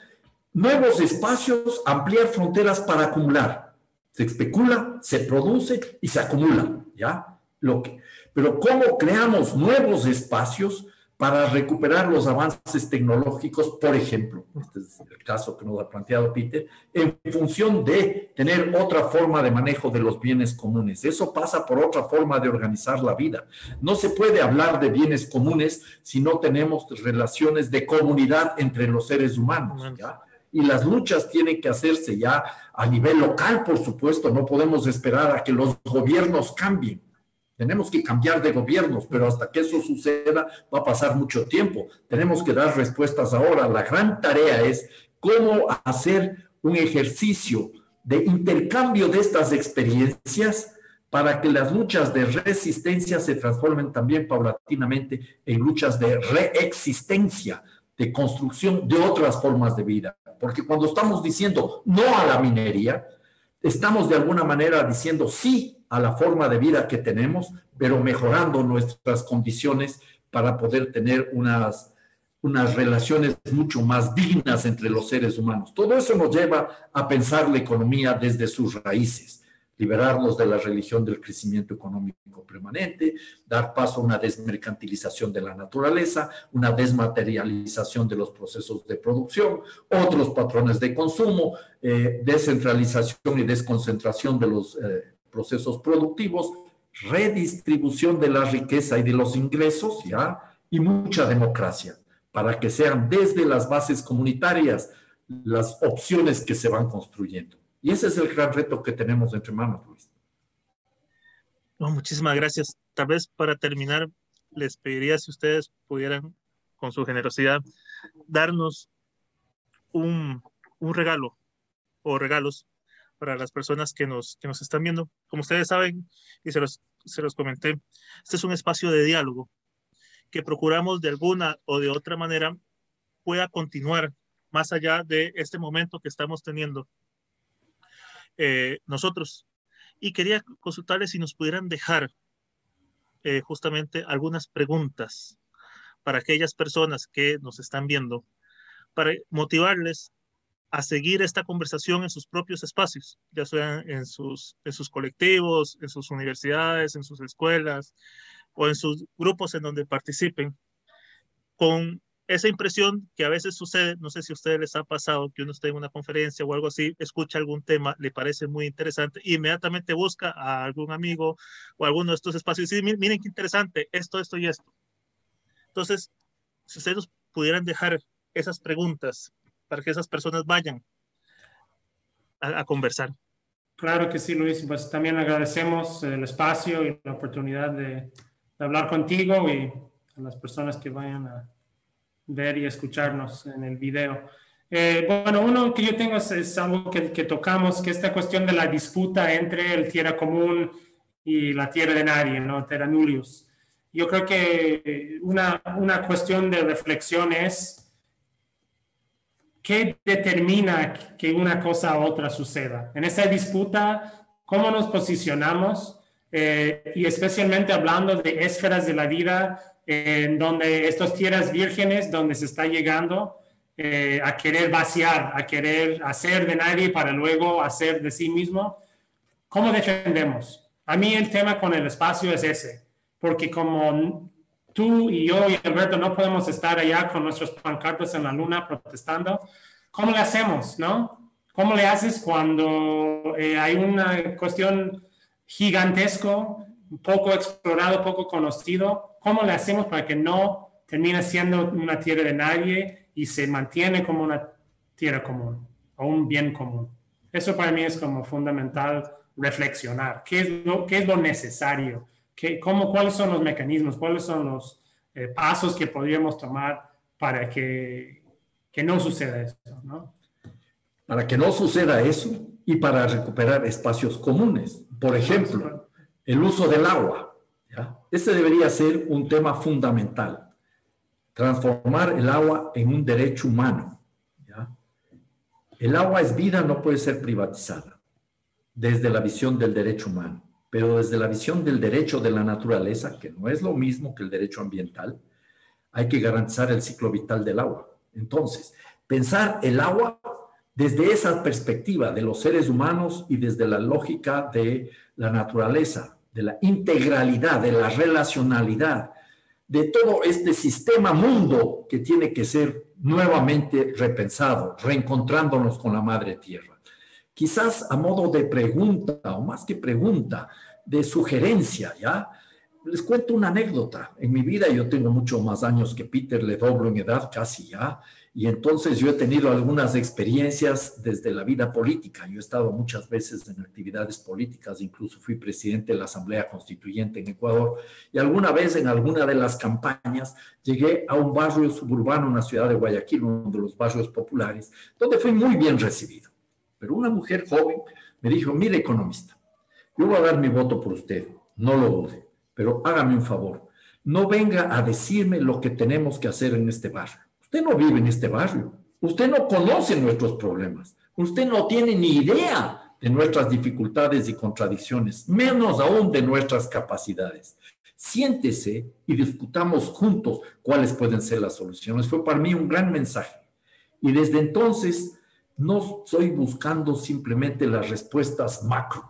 nuevos espacios, ampliar fronteras para acumular. Se especula, se produce y se acumula, ¿ya? Pero ¿cómo creamos nuevos espacios para recuperar los avances tecnológicos, por ejemplo, este es el caso que nos ha planteado Peter, en función de tener otra forma de manejo de los bienes comunes? Eso pasa por otra forma de organizar la vida. No se puede hablar de bienes comunes si no tenemos relaciones de comunidad entre los seres humanos, ¿ya? Y las luchas tienen que hacerse ya a nivel local, por supuesto. No podemos esperar a que los gobiernos cambien. Tenemos que cambiar de gobiernos, pero hasta que eso suceda va a pasar mucho tiempo. Tenemos que dar respuestas ahora. La gran tarea es cómo hacer un ejercicio de intercambio de estas experiencias para que las luchas de resistencia se transformen también paulatinamente en luchas de reexistencia, de construcción de otras formas de vida. Porque cuando estamos diciendo no a la minería, estamos de alguna manera diciendo sí a la forma de vida que tenemos, pero mejorando nuestras condiciones para poder tener unas relaciones mucho más dignas entre los seres humanos. Todo eso nos lleva a pensar la economía desde sus raíces, liberarnos de la religión del crecimiento económico permanente, dar paso a una desmercantilización de la naturaleza, una desmaterialización de los procesos de producción, otros patrones de consumo, descentralización y desconcentración de los procesos productivos, redistribución de la riqueza y de los ingresos, ¿ya? Y mucha democracia, para que sean desde las bases comunitarias las opciones que se van construyendo. Y ese es el gran reto que tenemos entre manos, Luis. No, muchísimas gracias. Tal vez para terminar, les pediría si ustedes pudieran, con su generosidad, darnos un regalo o regalos para las personas que nos están viendo. Como ustedes saben, y se los comenté, este es un espacio de diálogo que procuramos de alguna o de otra manera pueda continuar más allá de este momento que estamos teniendo nosotros. Y quería consultarles si nos pudieran dejar justamente algunas preguntas para aquellas personas que nos están viendo, para motivarles a seguir esta conversación en sus propios espacios, ya sea en sus colectivos, en sus universidades, en sus escuelas o en sus grupos en donde participen, con esa impresión que a veces sucede, no sé si a ustedes les ha pasado, que uno está en una conferencia o algo así, escucha algún tema, le parece muy interesante, e inmediatamente busca a algún amigo o alguno de estos espacios y dice, miren qué interesante, esto y esto. Entonces, si ustedes nos pudieran dejar esas preguntas para que esas personas vayan a conversar. Claro que sí, Luis. Pues también agradecemos el espacio y la oportunidad de hablar contigo y a las personas que vayan a ver y escucharnos en el video. Bueno, uno que yo tengo es algo que tocamos, que esta cuestión de la disputa entre el tierra común y la tierra de nadie, ¿no? Terra nullius. Yo creo que una cuestión de reflexión es ¿qué determina que una cosa u otra suceda? En esa disputa, ¿cómo nos posicionamos? Y especialmente hablando de esferas de la vida en donde estas tierras vírgenes, donde se está llegando a querer vaciar, a querer hacer de nadie para luego hacer de sí mismo. ¿Cómo defendemos? A mí el tema con el espacio es ese, porque como tú y yo y Alberto no podemos estar allá con nuestros pancartas en la luna protestando, ¿cómo le hacemos, no? ¿Cómo le haces cuando hay una cuestión gigantesco, poco explorado, poco conocido? ¿Cómo le hacemos para que no termine siendo una tierra de nadie y se mantiene como una tierra común o un bien común? Eso para mí es como fundamental reflexionar. ¿Qué es lo necesario? ¿Cuáles son los mecanismos? ¿Cuáles son los pasos que podríamos tomar para que no suceda eso, ¿no? Para que no suceda eso y para recuperar espacios comunes. Por ejemplo, el uso del agua, ¿ya? Ese debería ser un tema fundamental. Transformar el agua en un derecho humano, ¿ya? El agua es vida, no puede ser privatizada desde la visión del derecho humano, pero desde la visión del derecho de la naturaleza, que no es lo mismo que el derecho ambiental, hay que garantizar el ciclo vital del agua. Entonces, pensar el agua desde esa perspectiva de los seres humanos y desde la lógica de la naturaleza, de la integralidad, de la relacionalidad, de todo este sistema mundo que tiene que ser nuevamente repensado, reencontrándonos con la madre tierra. Quizás a modo de pregunta, o más que pregunta, de sugerencia, ¿ya? Les cuento una anécdota. En mi vida yo tengo mucho más años que Peter, le doblo en edad casi ya, y entonces yo he tenido algunas experiencias desde la vida política. Yo he estado muchas veces en actividades políticas, incluso fui presidente de la Asamblea Constituyente en Ecuador, y alguna vez en alguna de las campañas llegué a un barrio suburbano en la ciudad de Guayaquil, uno de los barrios populares, donde fui muy bien recibido. Pero una mujer joven me dijo, mire economista, yo voy a dar mi voto por usted, no lo dude, pero hágame un favor, no venga a decirme lo que tenemos que hacer en este barrio. Usted no vive en este barrio, usted no conoce nuestros problemas, usted no tiene ni idea de nuestras dificultades y contradicciones, menos aún de nuestras capacidades. Siéntese y discutamos juntos cuáles pueden ser las soluciones. Fue para mí un gran mensaje. Y desde entonces no estoy buscando simplemente las respuestas macro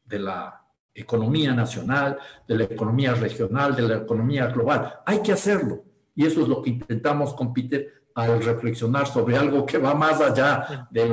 de la economía nacional, de la economía regional, de la economía global. Hay que hacerlo. Y eso es lo que intentamos con Peter al reflexionar sobre algo que va más allá de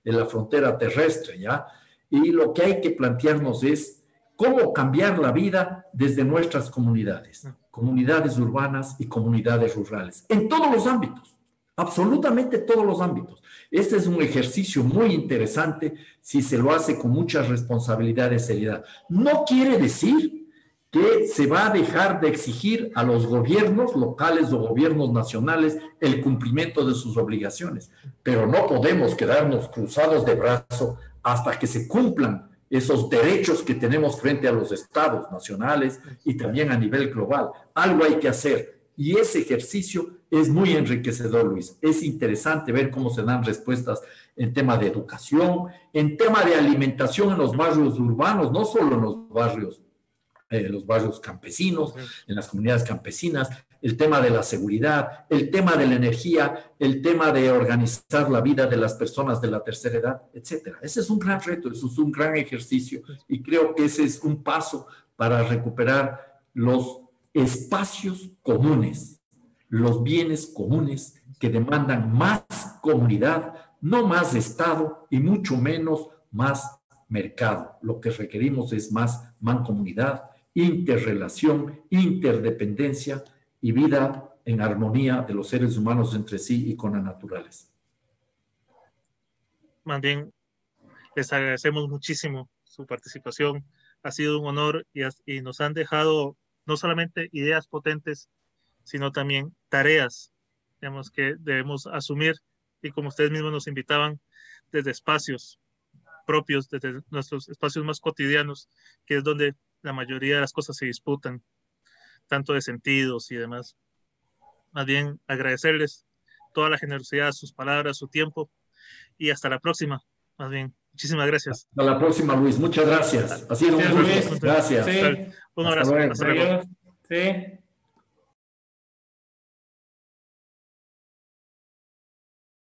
la frontera terrestre, ¿ya? Y lo que hay que plantearnos es cómo cambiar la vida desde nuestras comunidades, comunidades urbanas y comunidades rurales, en todos los ámbitos, absolutamente todos los ámbitos. Este es un ejercicio muy interesante si se lo hace con mucha responsabilidad y seriedad. No quiere decir que se va a dejar de exigir a los gobiernos locales o gobiernos nacionales el cumplimiento de sus obligaciones, pero no podemos quedarnos cruzados de brazo hasta que se cumplan esos derechos que tenemos frente a los estados nacionales y también a nivel global. Algo hay que hacer y ese ejercicio es muy enriquecedor, Luis. Es interesante ver cómo se dan respuestas en tema de educación, en tema de alimentación en los barrios urbanos, no solo en los barrios campesinos, en las comunidades campesinas, el tema de la seguridad, el tema de la energía, el tema de organizar la vida de las personas de la tercera edad, etcétera. Ese es un gran reto, eso es un gran ejercicio y creo que ese es un paso para recuperar los espacios comunes, los bienes comunes que demandan más comunidad, no más Estado y mucho menos más mercado. Lo que requerimos es más mancomunidad, interrelación, interdependencia y vida en armonía de los seres humanos entre sí y con la naturaleza. Más bien, les agradecemos muchísimo su participación. Ha sido un honor y nos han dejado no solamente ideas potentes, sino también tareas, digamos, que debemos asumir y como ustedes mismos nos invitaban, desde espacios propios, desde nuestros espacios más cotidianos, que es donde la mayoría de las cosas se disputan, tanto de sentidos y demás. Más bien agradecerles toda la generosidad, sus palabras, su tiempo y hasta la próxima. Más bien, muchísimas gracias. Hasta la próxima, Luis. Muchas gracias. Ha sido un gusto. Gracias. Sí. Un abrazo. Hasta luego. Sí.